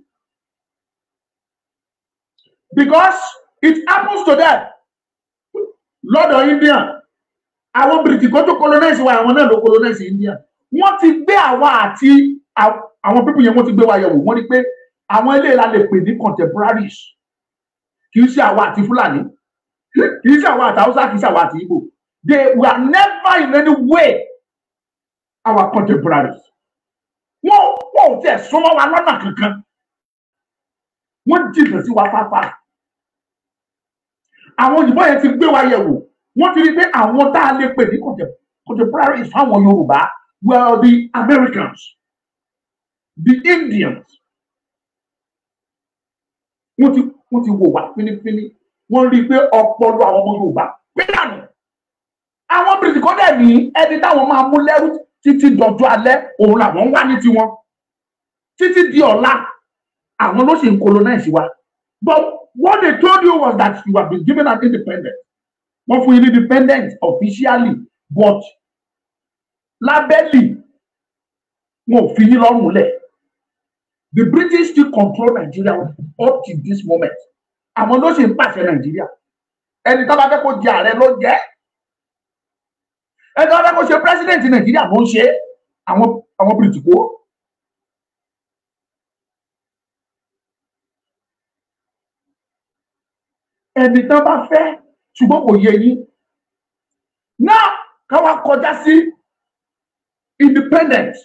Because it happens to them lọ́dọ̀ India, àwọn Bìrìtìkó tó colonize wa, àwọn náà ló colonize India. Wọ́n ti gbé àwa àti àwọn pípù yẹn, wọ́n ti gbé wa yẹ̀wò, wọ́n ní pé àwọn eléyìí la lè pè ní contemporaries, kì í ṣe àwa àti Fúlàní, kì í ṣe àwa àti Haúsá, kì í ṣe àwa àti Igbo. They were never in any way our contemporaries. Wọ́n ò tiẹ̀ súnmọ́ wa lọ́nà kankan, wọ́n jìnnà sí wa pápá. Àwọn òyìnbó yẹn ti gbé wa yẹ̀wò, wọ́n ti rí pé àwọn tá a lè pè ní contemporaries fáwọn Yorùbá were the Americans, the Indians. Wọ́n ti wò wá fínífíní, wọ́n rí pé ọpọlọ àwọn ọmọ Yorùbá pé dànù. Àwọn Bìrìtìkó dẹ̀ ní ẹni táwọn máa mú lẹ́rú títí dọjọ́ alẹ́, òun làwọn wá ní tiwọn títí di ọ̀la, àwọn ló ṣe ń colonize wa. But what they told you was that you have been given an independence. Wọ́n fún yín independence officially, but lábẹ́lì wọn ò fi yín lọ́rùn lẹ̀. The British still control Nigeria up to this moment. Àwọn ló ṣe ń pàṣẹ Nigeria. Ẹni tó bá fẹ́ kó jẹ ààrẹ ló jẹ́. Ẹni tó bá fẹ́ kó ṣe president Nigeria ló ń ṣe. Àwọn Bìrìtìkó. Ẹni tó bá fẹ́, ṣùgbọ́n kò yé yín. Náà ká wá kọjá sí independence.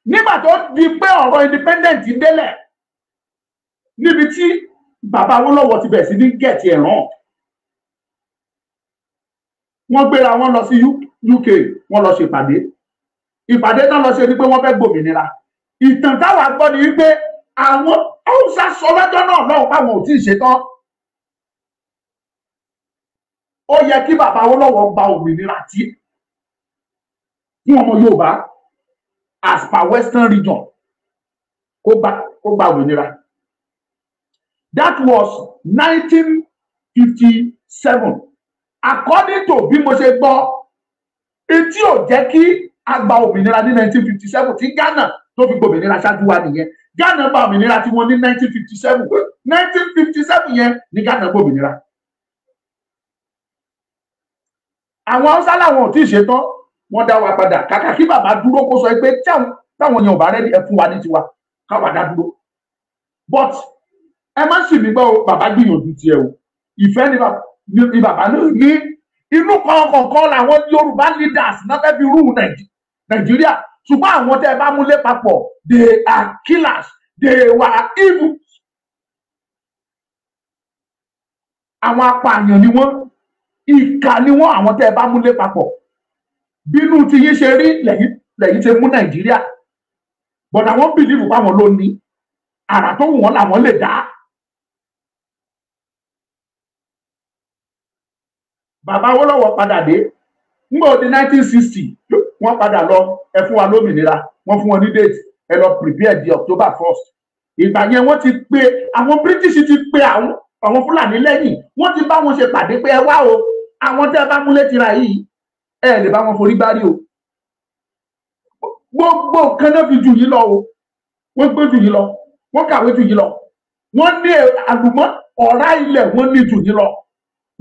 Nígbà tó di pé ọ̀rọ̀ independent délẹ̀, níbi tí bàbá Awólọ́wọ̀ ti bẹ̀rẹ̀ sí ní gẹ̀ẹ́tì ẹ̀ràn, wọ́n gbéra wọn lọ sí UK, wọ́n lọ ṣe ìpàdé náà lọ ṣe ni pé wọ́n fẹ́ gbòmìnira. Ìtàn táwa gbọ́ ni wípé àwọn Haúsá sọ lọ́jọ́ náà lọ́wọ́ páwọn ò tí ì ṣetán. Ó yẹ kí bàbá Awólọ́wọ̀ gba òmìnira tí fún ọmọ Yorùbá as per Western region kó gba òmìnira. That was 1957. According to bí mo ṣe gbọ́, etí ò jẹ́ kí a gba òmìnira ní 1957 tí Ghana tó fi gbòmìnira ṣáájú wa nìyẹn. Ghana gba òmìnira tí wọ́n ní 1957. 1957 yẹn ni Ghana gbòmìnira. Àwọn Haúsá làwọn ò tí ì ṣetán, wọ́n dá wa padà. Kàkà kí bàbá dúró kó sọ pé táwọn èèyàn ò bá rẹ́dí ẹ fún wa ní tiwa, káwa dá dúró. But ẹ má sì mí gbọ́ o, bàbá gbìyànjú tiẹ̀ o. Ìfẹ́ ni bàbá náà ní. Inú kọ̀ọ̀kan làwọn Yorùbá leaders náà fẹ́ fi rú Nàìjíríà. Ṣùgbọ́n àwọn tẹ́ ẹ bá múlé papọ̀, they are killers, they were evil. Àwọn apààyàn ni wọ́n, ìkà ni wọ́n, àwọn tẹ́ ẹ bá múlé papọ̀. Bínú tí yín ṣe rí lẹ́yìn tí mú Nàìjíríà. But àwọn bìlíìfù páwọn ló ní àrà tó wù wọ́n làwọn lè dá. Bàbá Awólọ́wọ̀ padà dé nígbà di 1960, wọ́n padà lọ ẹ fún wa lómìnira, wọ́n fún wọn ní date, ẹ lọ prepare di October 1st. Ìgbà yẹn wọ́n ti pè àwọn British ti pè àwọn Fúlàní lẹ́yìn, wọ́n ti bá wọn ṣe pàdé pé ẹ wá o, àwọn tẹ́ ẹ bá múlé tira yìí ẹ lè bá wọn forí gbárí o. Gbogbo nǹkan náà fi jù yín lọ o, wọ́n gbé jù yín lọ, wọ́n kàwé jù yín lọ, wọ́n ní àlùmọ́ ọ̀rá ilẹ̀, wọ́n ní jù yín lọ,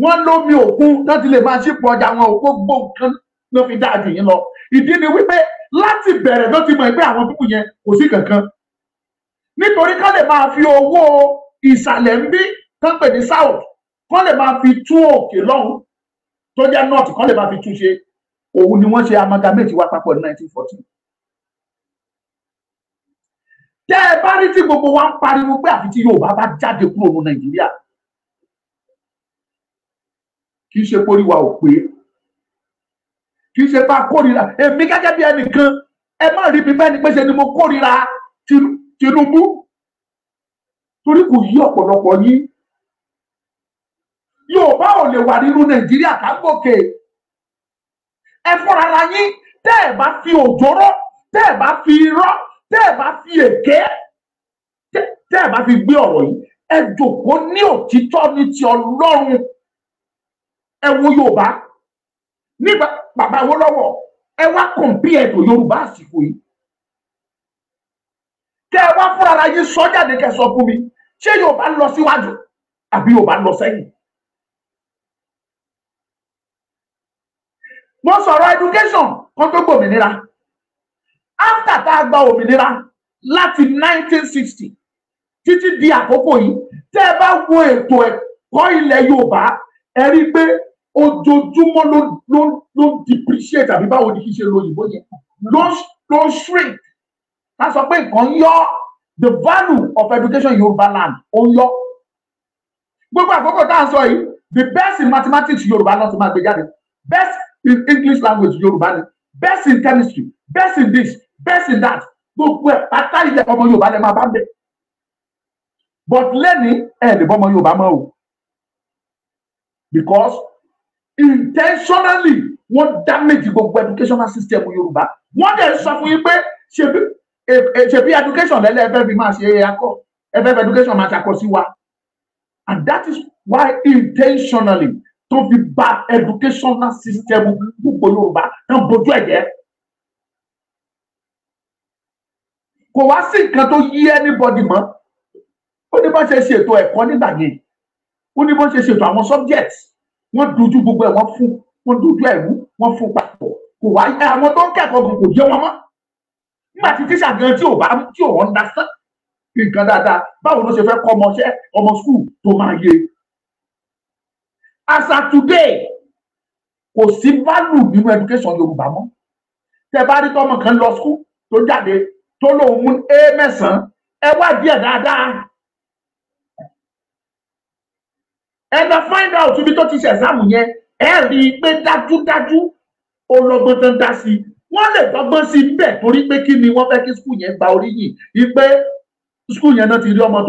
wọ́n lómi òkun láti lè máa ṣípò ọjà wọn o. Gbogbo nǹkan ló fi dáa jù yín lọ. Ìdí ni wípé láti bẹ̀rẹ̀ ló ti mọ̀ pé àwọn pípù yẹn kò sí kankan. nítorí kán lè máa fi owó ìsàlẹ̀ ń bí tán pè ní south kán lè máa fi tún òkè lọ́hùn tó jẹ́ north kán lè máa fi tún ṣe. Òun ni wọ́n ṣe amalgamate wa papọ̀ ní 1914. Tẹ́ ẹ bá rí tí gbogbo wa ń pariwo pé àfi tí Yorùbá bá jáde kúrò ní Nàìjíríà, kì í ṣe pórí wa ò pé, kì í ṣe bá kórìíra èmi gẹ́gẹ́ bí ẹnìkan. Ẹ má rí mi bẹ́ẹ̀ ni pé ṣe ni mo kórìíra Tinubu, torí kò yí ọ̀pọ̀lọpọ̀ yín. Yorùbá ò lè wà nínú Nàìjíríà ká gòkè. Ẹ fúnra la yín, tẹ́ ẹ bá fi òjòrò, tẹ́ ẹ bá fi irọ́, tẹ́ ẹ bá fi èké, tẹ́ ẹ bá fi gbé ọ̀rọ̀ yìí, ẹ jòkó ní òtítọ́ ní ti Ọlọ́run. Ẹ wo Yorùbá nígbà bàbá wo lọ́wọ́, ẹ wá compare tó Yorùbá àsìkò yìí. Kẹ́ ẹ wá fúnra la yín sọ jáde kẹ́ sọ fún mi, ṣé Yorùbá lọ síwájú àbí Yorùbá lọ sẹ́yìn? Mo sọ̀rọ̀ education kan tó gbòmìnira. After tá a gba òmìnira láti 1960 títí di àkókò yìí, tẹ́ ẹ bá wo ètò ẹ̀kọ́ ilẹ̀ Yorùbá, ẹ rí pé ojoojúmọ́ ló depreciate àbí báwo ni kì í ṣe lóyìnbó yẹn, ló shrink. Ká sọ pé nǹkan yọ, the value of education in Yorùbá land ó yọ. Gbogbo àkókò tá à ń sọ yìí, the best in mathematics Yorùbá náà ti máa gbé jáde, best in English language Yorùbá ni, best in chemistry, best in this, best in that. Gbogbo ẹ̀ pátá ilẹ̀ ọmọ Yorùbá lè máa bá bẹ̀. But lẹ́ni ẹ̀ lè bọ́ ọmọ Yorùbá mọ́ o, because intentionally wọ́n damage gbogbo educational system Yorùbá. Wọ́n dẹ̀ sọ fún yín pé ṣebí education lẹ́lẹ́ ẹ fẹ́ fi máa ṣe akọ, ẹ fẹ́ fi education máa ṣàkọ sí wa. And that is why intentionally tó fi bà educational system gbogbo Yorùbá náà bójú ẹ̀ jẹ́. Kò wá sí nǹkan tó yí anybody mọ́. Ó ní bọ́n ṣe ṣètò ẹ̀kọ́ nígbà yẹn, ó ní bọ́n ṣe ṣètò àwọn subjects, wọ́n dojú gbogbo ẹ̀ wọ́n dojú ẹ̀rú, wọ́n fún papọ̀. Kò wá àwọn tó ń kẹ́kọ̀ọ́ gan kò yé wọn mọ́. Nígbà tí tíṣà gan tí ò understand nǹkan dáadáa, báwo ló ṣe fẹ́ kọ́ ọmọ school tó máa yé? As of today, kò sí value nínú education Yorùbá mọ́. Tẹ́ bá rí tọ́mọ kan lọ school tó jáde tó lóun mú A9, ẹ wá díẹ̀ dáadáa. Ẹ lọ find out ibi tó ti ṣe exam yẹn, ẹ rí i pé dájúdájú ọlọ́gbọ́n tó ń dá sí. Wọ́n lè dọ́gbọ́n sí bẹ́ẹ̀ torí pé kí ni wọ́n fẹ́ kí school yẹn gba oríyìn, wípé school yẹn náà ti rí ọmọ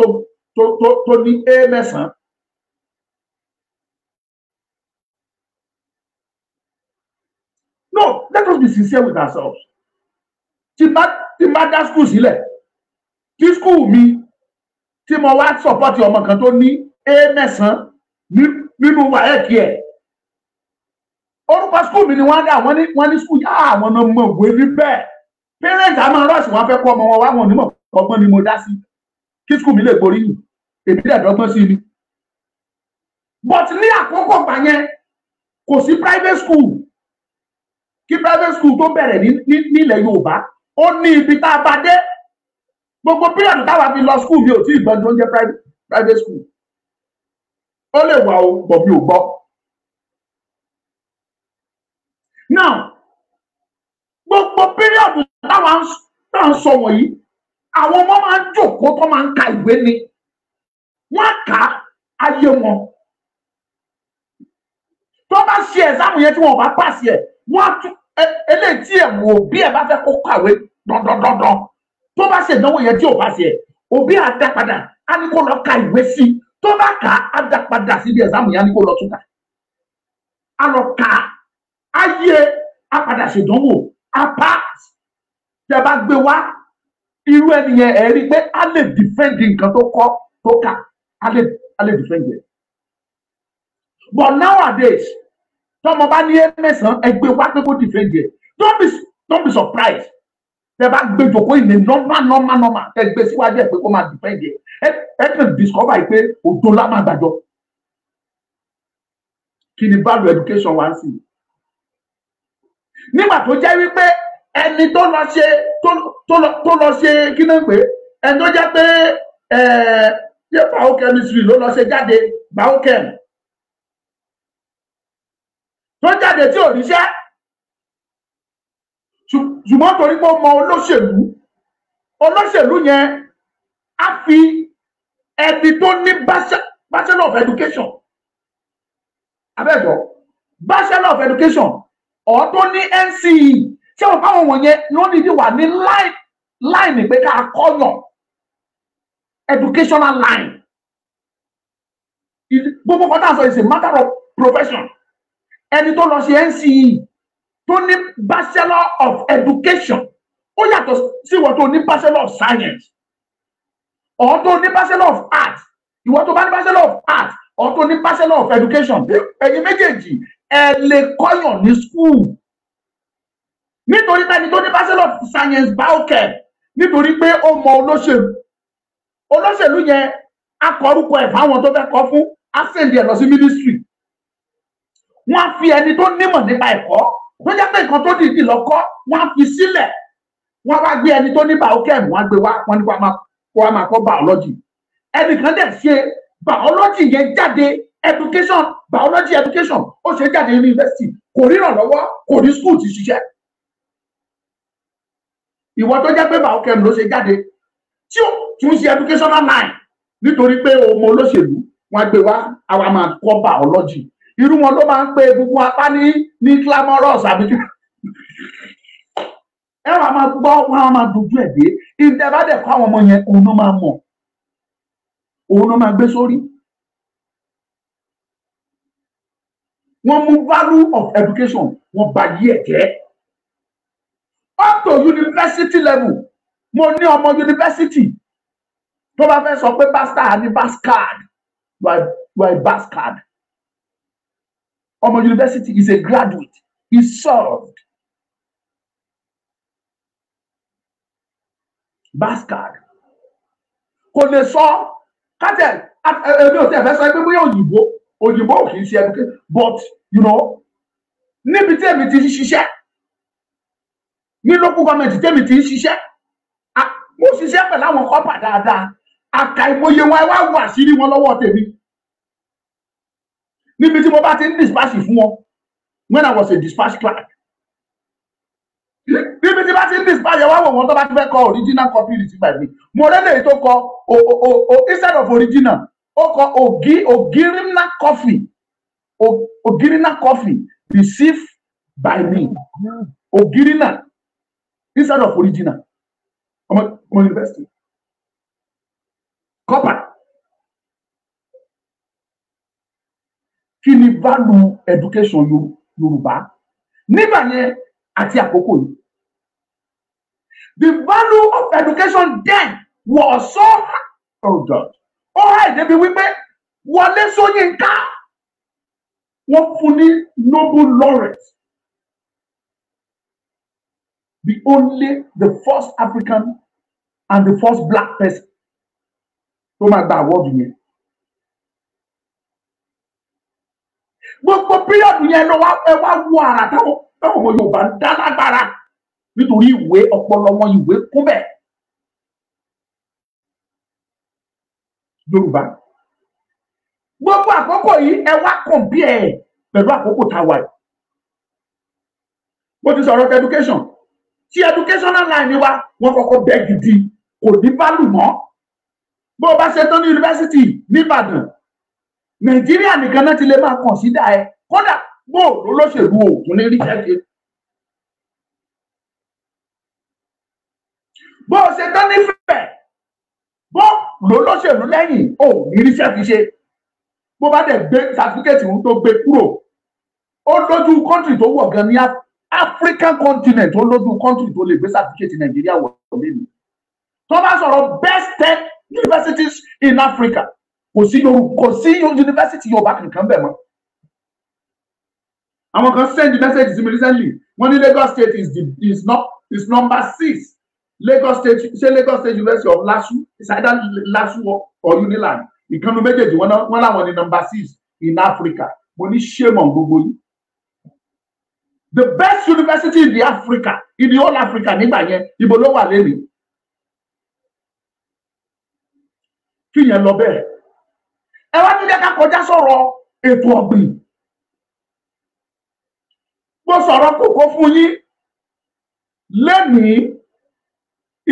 tó ní A9. No, let us be sincere with ourselves. Tí bá dá school sílẹ̀, tí school mi tí mo wá support ọmọ kan tó ní A9 nínú wáyẹ̀kì ẹ̀, orúkọ school mi ni wọ́n dá, wọ́n ní school yá àwọn ọmọ ìwé níbẹ̀. Parents á máa rush wọn fẹ́ kọ́ ọmọ wọn wá, wọn onímọ̀ ọgbọ́n ni mo dá sí kí school mi lè gbóríyìn, èmi dẹ̀ dọ́gbọ́n sí ni. But ní àkókò gbà yẹn kò sí private school. Kí private school tó bẹ̀rẹ̀ nílẹ̀ Yorùbá, ó ní ibi tá a bá dé. Gbogbo period táwa fi lọ school mi ò tí ì gbọ́n tó ń jẹ́ private school. Ó lè wà o, bọ̀ mi ò gbọ́. Now, gbogbo period táwa ń sọ wọ̀nyí, àwọn ọmọ máa ń jókòó tó máa ń ka ìwé ni. Wọ́n kà á ayé wọn. Tó bá ṣe exam yẹn tí wọ́n bá pass yẹ, wọ́n á tún eléyìí tí ẹ̀ wò bí ẹ̀ bá fẹ́ kó kàwé dandandandan. Tó bá ṣe ìdánwò yẹn tí ò bá ṣe ẹ̀, òbí á dá padà, á ní kó lọ ka ìwé sí i. Tó bá kà á dá padà síbi exam yẹn, á ní kó lọ tún kà. Á lọ kà á, á yé, á padà ṣèdánwò, á pass. Tẹ́ bá gbé wá, irú ẹni yẹn ẹ̀ rí i pé á lè defend nǹkan tó kọ́ tó kà, á lè defend it. But nowadays, tọ́mọ bá ní A9, ẹgbẹ́ wá pé kó defend it. Don't be surprised. Tẹ́ bá gbé jòkó ìní normal, ẹgbẹ́ síwájú ẹ̀ pé kó máa defend it. Ẹ kàn discover pé òdo lá máa gbàjọ. Kí ni value education wá sí? Nígbà tó jẹ́ wípé ẹni tó lọ ṣe kí ló ń pè ẹni tó jẹ́ pé ṣé biochemistry ló lọ ṣe jáde biochem tó jáde tí ò ríṣẹ́ ṣùgbọ́n torí pé ó mọ olóṣèlú yẹn á fi ẹni tó ní bachelor of education abẹ́ẹ̀gbọ́ bachelor of education ọ̀ tó ní NCE ṣé wọn báwọn wọ̀nyẹn ló nídìí wà ní line pé ká kọ́yàn educational line gbogbo kan tá a sọ is a matter of profession ẹni tó lọ ṣe NCE tó ní bachelor of education ó yàtọ̀ sí ìwọ tó ní bachelor of science ọ̀ tó ní bachelor of arts ìwọ tó bá ní bachelor of arts ọ̀ tó ní bachelor of education ẹ̀yin méjèèjì ẹ lè kọ́yàn ní school nítorí pé ẹni tó ní bachelor of science biochem nítorí pé ó mọ olóṣèlú yẹn akọrúkọ ẹ̀ fáwọn tó fẹ́ kọ́ fún asẹ́ndì ẹ̀ lọ sí ministry wọ́n á fi ẹni tó nímọ̀ nípa ẹ̀kọ́ tó jẹ́ pé nǹkan tó dìdì lọ́kọ́ wọ́n á fi sílẹ̀ wọ́n á wá gbé ẹni tó ní biochem wọ́n á gbé wá wọ́n ní kó wá máa kọ́ biology ẹnìkan dẹ̀ ṣe biology yẹn jáde biology education ó ṣe jáde ní university kò ríran lọ́wọ́ kò ní school ti ṣiṣẹ́ ìwọ tó jẹ́ pé biochem ló ṣe jáde tí ó tún ṣe educational line nítorí pé ọmọ olóṣèlú wọ́n á gbé wá àwa máa kọ́ biology irú wọn ló máa ń pe egungun apá ní clamorous àbí ẹ wàá máa gbọ́ wọn á máa dojú ẹ̀ dé ìdẹ́bàdẹ̀ kọ́ àwọn ọmọ yẹn òun ló máa mọ̀ òun ló máa gbé sórí. Wọ́n mú value of education wọ́n bà yí ẹ̀ jẹ́ up to university level. Mo ní ọmọ university tó bá fẹ́ sọ pé bastard ní bastard you are a bastard. Ọmọ university is a graduate, he served. Bastard kò lè sọ kátẹ ẹbí ò tẹ fẹ́ sọ pé bóyá òyìnbó ò kì í ṣe education but you know níbi tí èmi ti ń ṣiṣẹ́ ní local government tèmi ti ń ṣiṣẹ́ mo ṣiṣẹ́ pẹ̀lú àwọn kọ́pà dáadáa àkàìmọye wọn wá wà sírí wọn lọ́wọ́ tèmi níbi tí mo bá ti ń dispatch fún wọn when I was a dispatch clerk níbi tí bá ti ń dispatch wá wò wọn tó bá ti fẹ́ kọ original copy receipt by me mo rẹ́lẹ̀ tó kọ instead of original ó kọ Ogirina coffee received by me Ogirina instead of original ọmọ university copper kí ni value education Yorùbá nígbà yẹn àti àkókò yìí the value of education then was so oh God high débi wípé Wọlé Ṣóyínká wọ́n fún ní Nobel laureate the first African and the first black person tó máa gba award yẹn. Gbogbo píríọ̀dù yẹn ló wá wọ ara táwọn ọmọ Yorùbá ń dá lágbára nítorí ìwé ọpọlọ wọn ìwé kún bẹ́ẹ̀. Yorùbá gbogbo àkókò yìí ẹ wá compare pẹ̀lú àkókò táwa yìí. Mo ti sọ̀rọ̀ education tí educational line wa wọ́n kọ́kọ́ bẹ́ gidi kò ní value mọ́. Bó o bá ṣe tán ní yunifásitì nìbàdàn Nàìjíríà nìkan náà ti lè máa consider ẹ kódà bó o lóṣèlú òògùn ní ríṣẹ́ ṣe. Bó o ṣe tán nífẹ̀ẹ́ bó lóṣèlú lẹ́yìn ò ní ríṣẹ́ fi ṣe. Bó bá dẹ̀ gbé certificate ń tó gbé kúrò ó lójú country tó wọ̀ gan ní African continent ó lójú country tó lè gbé certificate Nàìjíríà wọ̀ lẹ́nu. Tó bá sọ̀rọ̀ best 10 universities in Africa kò sí university Yorùbá kankan bẹ́ẹ̀ mọ́. Àwọn kan send message to me recently wọ́n ní Lagos State is number 6. Lagos State University of LASU is either LASU or Unilag. Ìkànnì méjèèjì wọ́n láwọn ní number 6 in Africa. Mo ní shame on gbogbo yìí. The best university in the whole Africa nígbà yẹn ibo ló wà lẹ́nu. kíyẹn lọ bẹ́ẹ̀. Ẹ wá tún jẹ́ ká kọjá sọ̀rọ̀ ètò ọ̀gbìn. Mo sọ̀rọ̀ kòkó fún yín lẹ́nìí.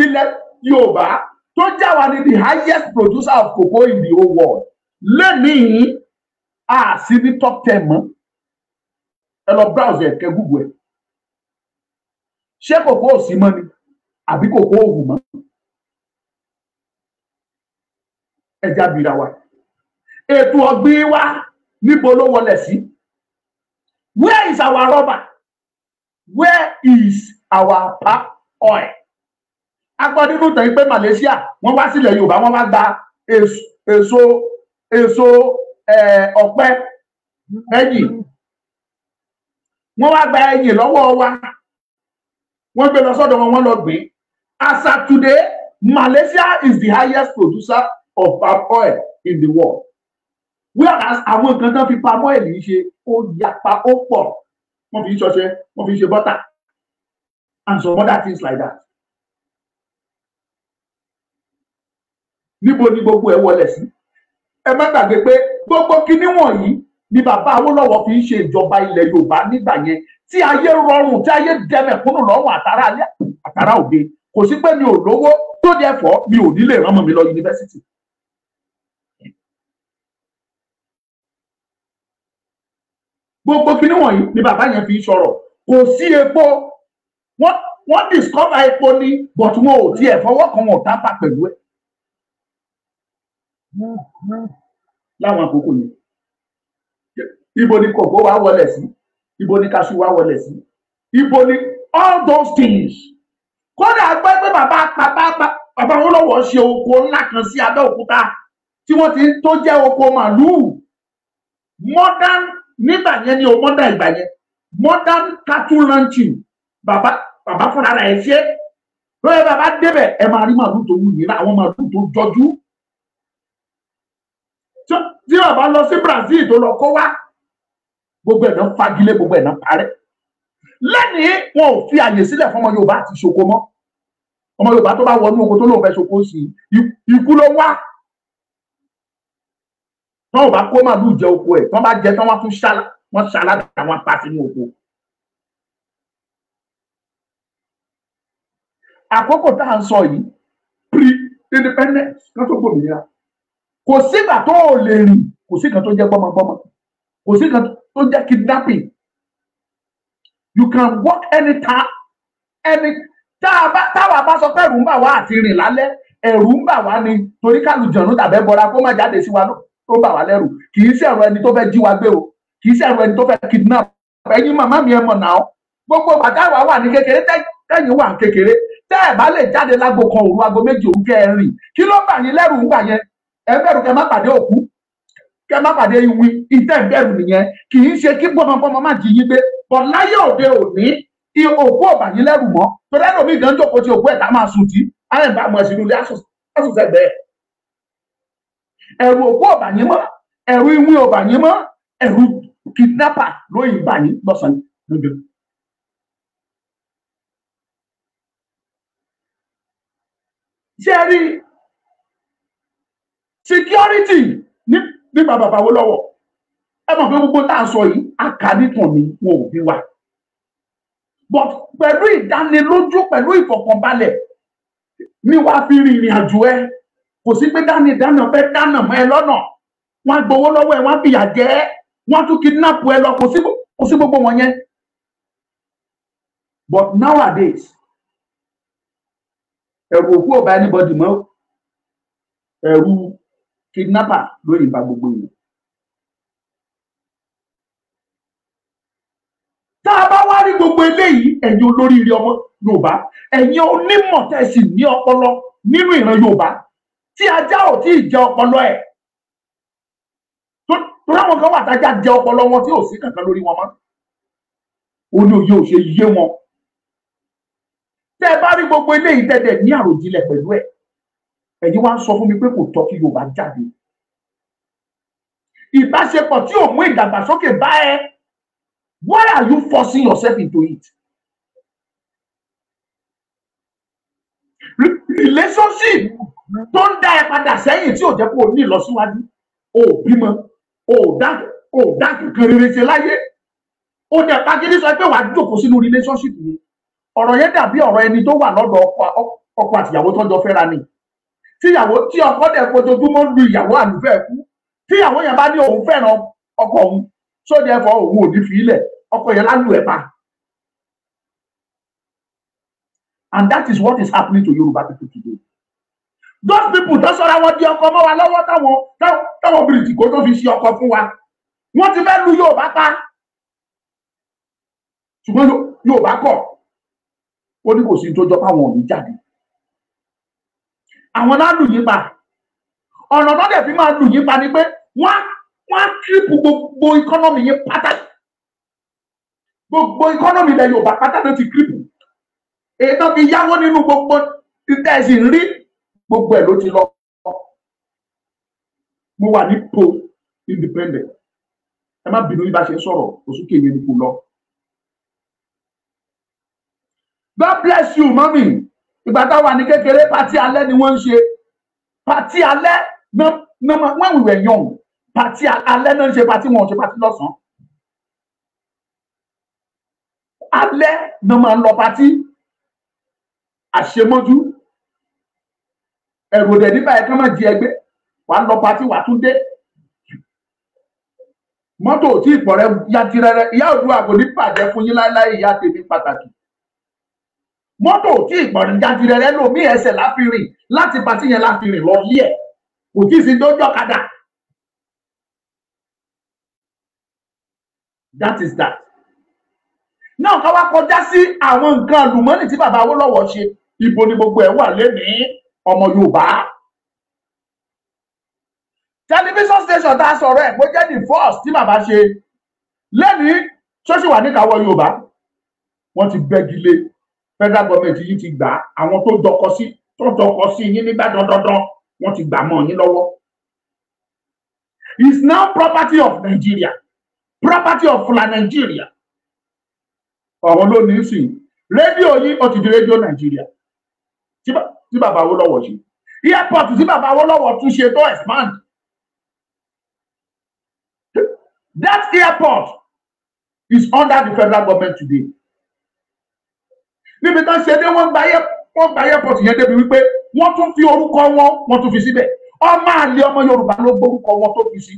Ilẹ̀ Yorùbá tó jẹ́ wa ni the highest producer of cocoa in the whole world. Lẹ́nìí a sì ní top 10 mọ́. Ẹ lọ browse ẹ̀ kẹ́ Google ẹ̀. Ṣé cocoa ò sí mọ́ ni àbí cocoa ò wù mọ́? Ẹ já bira wa. Ètò ọ̀gbìn wa níbo ló wọlé sí? Where is our rubber? Where is our palm oil? Agbọ́dún nínú tẹ̀yìn pé Malaysia wọ́n wá sílẹ̀ Yorùbá wọ́n wá gba èso ọ̀pẹ ẹ̀yìn. Wọ́n wá gba ẹ̀yìn lọ́wọ́ wa. Wọ́n gbé lọ sọ́dọ̀ wọn, wọ́n lọ gbìn. As of today, Malaysia is the highest producer of palm oil in the world. Whereas àwọn nǹkan tán fi palm oil yìí ṣe ó yapa ó pọ̀. Wọ́n fi ṣọṣẹ, wọ́n fi ṣe butter and some other things like that. Níbo ni gbogbo ẹ̀ wọlé sí? Ẹ má gbàgbé pé gbogbo kinní wọ̀nyí ni bàbá Awólọ́wọ̀ fi ń ṣe ìjọba ilẹ̀ Yorùbá nígbà yẹn tí ayé rọrùn tí ayé dẹmẹ̀kúnnù lọ́rùn àtàrà alẹ́ àtàrà òde. Kò sí pé mi ò lówó tó dẹ̀ fọ́ mi ò ní lè rán ọmọ mi lọ yunifásitì. Gbogbo kinní wọ̀nyí ni bàbá yẹn fi ń sọ̀rọ̀. Kò sí epo. Wọ́n discover epo ni but wọn ò tiẹ̀ fọwọ́ kan, wọn ò tápà pẹ̀lú ẹ̀. Láwọn àkókò yẹn ibo ni kòkó wa wọlé sí, ibo ni kaṣú wa wọlé sí, ibo ni all those things. Kódà gbé pé bàbá Awólọ́wọ̀ ṣe oko ńlá kan sí Abẹ́òkúta tí wọ́n ti tó jẹ́ oko màlúù modern nígbà yẹn ni o modern ìgbà yẹn modern cattle ranching. Bàbá fúnra rẹ̀ ṣe lóye bàbá débẹ̀ ẹ máa rí màlúù tó wù yín àwọn màlúù tó jọjú. Tí bàbá lọ sí Brazil tó lọ kó wá gbogbo ẹ̀ náà fagilé, gbogbo ẹ̀ náà parẹ́. Lẹ́nìí wọn ò fi àyè sílẹ̀ fún ọmọ Yorùbá àti ṣoko mọ́. Ọmọ Yorùbá tó bá wọnú oko tó lóun fẹ́ ṣoko sí ikú ló wá. Tọ́ ò bá kó màlúù jẹ oko ẹ̀ tọ́ bá jẹ tán wọ́n tún ṣàlàdà àwọn apá sínú oko. Àkókò tá à ń sọ yìí pre-independence kan tó gbòmìnira. Kò sígbà tó ò lè rìn, kò sí kan tó jẹ́ gbọ́mọgbọ́mọ, kò sí kan tó jẹ́ kidnapping. You can walk anytime, táwa bá sọ pé ẹ̀rù ń bà wá àti rìn lálẹ́, ẹ̀rù ń bà wá ni torí kálùjọ̀nù tàbẹ́ bọra kó má jáde sí wa tó bà wá lẹ́rù. Kì í ṣẹ̀rù ẹni tó fẹ́ jí wa gbé o, kì í ṣẹ̀rù ẹni tó fẹ́ kidnap. Ẹ̀yin màmá mi ẹ mọ̀ náà, gbogbo bàtàwà wà ní kékeré tẹ́yìn wà ní kékeré, tẹ́ ẹ̀ bá lè jáde lágbo kan òru aago méjì òru kẹ́ ẹ rìn. Kí ló bà yín lẹ́rù ń gbà yẹn? Ẹ bẹ̀rù kẹ́ má pàdé òkú, kẹ́ má pàdé ìwí, ìtẹ́ ìbẹ̀rù nìyẹn. Kì í ṣe kí gbọmọgbọmọ má jí yín gbé. Bọ̀ láyé òde òní òkú ò bà yín lẹ́rù mọ́. Torí ẹlòmíì gan jókòó tí òkú ẹ̀ tá máa sùn tí àwọn ìbá mọ̀ ẹ̀sìn ilé àsùn sẹ́gbẹ̀ẹ́. Ẹ̀rù òkú ò bà yín mọ́, ẹ̀rù ìwí ò bà yín mọ́, ẹ̀rù kidnapper lóyìn bà yín lọ́sàn-án lóde. Ṣé ẹ rí security ní bàbá Awólọ́wọ̀? Ẹ mọ̀ pé gbogbo tá à ń sọ yìí àkànìtàn ni wọn ò bí wa. But pẹ̀lú ìdánilójú, pẹ̀lú ìfọ̀kànbalẹ̀ ni wàá fi rìnrìn àjò ẹ. Kò sí pé dáná fẹ́ dáná mọ́ ẹ lọ́nà. Wọ́n á gbowó lọ́wọ́ ẹ, wọ́n á fìyà jẹ ẹ́, wọ́n á tún kidnap ẹ lọ. Kò sí gbogbo wọn yẹn. But nowadays, ẹ̀rù òkú ò bá anybody mọ́, ẹ̀rù kidnapper lórí ìbá gbogbo yìí. Tá a bá wá rí gbogbo eléyìí, ẹ̀yin olóríire ọmọ Yorùbá, ẹ̀yin onímọ̀ tẹ̀sí ní ọpọlọ nínú ìran Yorùbá tí ajá ò tí ì jẹ ọpọlọ ẹ̀. Tó láwọn kan wà tájá jẹ ọpọlọ wọn tí ò sí kankan lórí wọn mọ́. Ó ní òye ò ṣe yé wọn. Tẹ́ ẹ bá rí gbogbo eléyìí tẹ́tẹ̀ ní àròjinlẹ̀ pẹ̀lú ẹ̀, ẹ̀yin wá ń sọ fún mi pé kò tọ́ kí Yorùbá jáde. Ìbáṣepọ̀ tí ò mú ìdàgbàsókè bá ẹ, why are you forcing yourself into it? Relationship tó ń dá ẹ padà sẹ́yìn tí ò jẹ́ kó o ní ìlọsíwájú o ò bímọ o ò dá kankan rere ṣe láyé o dẹ̀ pàgídí sọ pé wàá jókòó sínú relationship yìí ọ̀rọ̀ yẹn dàbí ọ̀rọ̀ ẹni tó wà lọ́dọ̀ ọkọ àtìyàwó tó jọ fẹ́ra ni tíyàwó tí ọkọ dẹ̀ fojoojúmọ́ lu ìyàwó àlùfẹ́ kú tíyàwó yẹn bá ní òun fẹ́ràn ọkọ òun sóde ẹ̀fọ́ òun ò ní fi ilẹ̀ ọkọ yẹn lálù ẹ̀ pa. And that is what is happening to Yoruba people today. Those people tó sọra wọn di ọkọ mọ́ wa lọ́wọ́ táwọn bìrìtì kó tó fi ṣe ọkọ fún wa wọ́n ti fẹ́ lu Yorùbá pa ṣùgbọ́n Yorùbá kọ̀ ó ní kò sí tó jọ fáwọn òní jáde àwọn náà lù yín pa ọ̀nà tó dẹ̀ fi máa lù yín pa ni pé wọ́n kírípù gbogbo ìkọ́nọ́mì yín pátá gbogbo ìkọ́nọ́mì ilẹ̀ Yorùbá pátá ló ti kírípù èyí tó fi yáwó nínú gbogbo ìtẹ̀sí rí gbogbo ẹ̀ ló ti lọ mo wà ní post independent ẹ má bínú bí bá ṣe sọ̀rọ̀ oṣù kéye ní kò lọ. God bless you mọ́mì ìgbà táwa ní kékeré pátí alẹ́ ni wọ́n ń ṣe pátí alẹ́ when we were young pátí alẹ́ náà ń ṣe pátí wọn ò ṣe pátí lọ́sàn-án alẹ́ náà máa ń lọ pátí àṣemọ́jú ẹ̀rù òdẹ̀ nígbà yẹn kí wọ́n máa di ẹgbẹ́ wà á lọ pátí wà á tún dé mọ́tò tí ìpọ̀ rẹ yatirẹrẹ ìyá Oòduà kò ní bàjẹ́ fún yín láéláé ìyá tèmi pàtàkì mọ́tò tí ìpọ̀ rẹ yatirẹrẹ lómi ẹsẹ̀ láfìrìn láti pátí yẹn láfìrìn lọ yí ẹ̀ kò tí ì sí dójọ́ kadà that is that. náà ká wá kọjá sí àwọn nǹkan àlùmọ́nì tí bàbá Awólọ́wọ̀ ṣe ibo ni gbogbo ẹ̀ wà lénìí ọmọ Yorùbá tẹlifíṣọ̀n station tá a sọ̀rọ̀ ẹ̀ pé jẹ́ the first tí bàbá ṣe lénìí ṣọ́ọ̀ṣì wà níkàáwọ́ Yorùbá wọ́n ti bẹ́gi lé federal government yìí ti gbà àwọn tó dọkọ sí yín nígbà dandandan wọ́n ti gbà mọ́ yín lọ́wọ́ is now property of Nigeria property of Nigeria àwọn ló ní sìn rédíò yìí ó ti di rédíò Nàìjíríà tí bàbá Awólọ́wọ̀ ṣe airport tí bàbá Awólọ́wọ̀ tún ṣe tó expand that airport is under the federal government today níbi tán ṣe dé wọ́n gba airport yẹn débi wípé wọ́n tún fi orúkọ wọ́n tún fi síbẹ̀ ọmọ àlè ọmọ Yorùbá ló gbórúkọ wọn tó fi sí.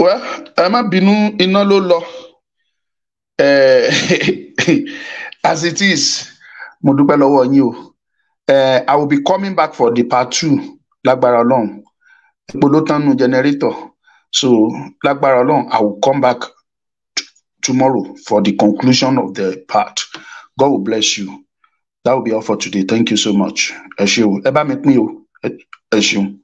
Well, ẹ má bínú, iná ló lọ. As it is, mo dúpẹ́ lọ́wọ́ yín o. I will be coming back for the part 2 lágbára Ọlọ́run. Epo ló tán nu generator. So lágbára Ọlọ́run, I will come back tomorrow for the conclusion of the part. God will bless you. That will be all for today. Thank you so much. Ẹ ṣé o. Ẹ bá mi pín o. Ẹ ṣeun.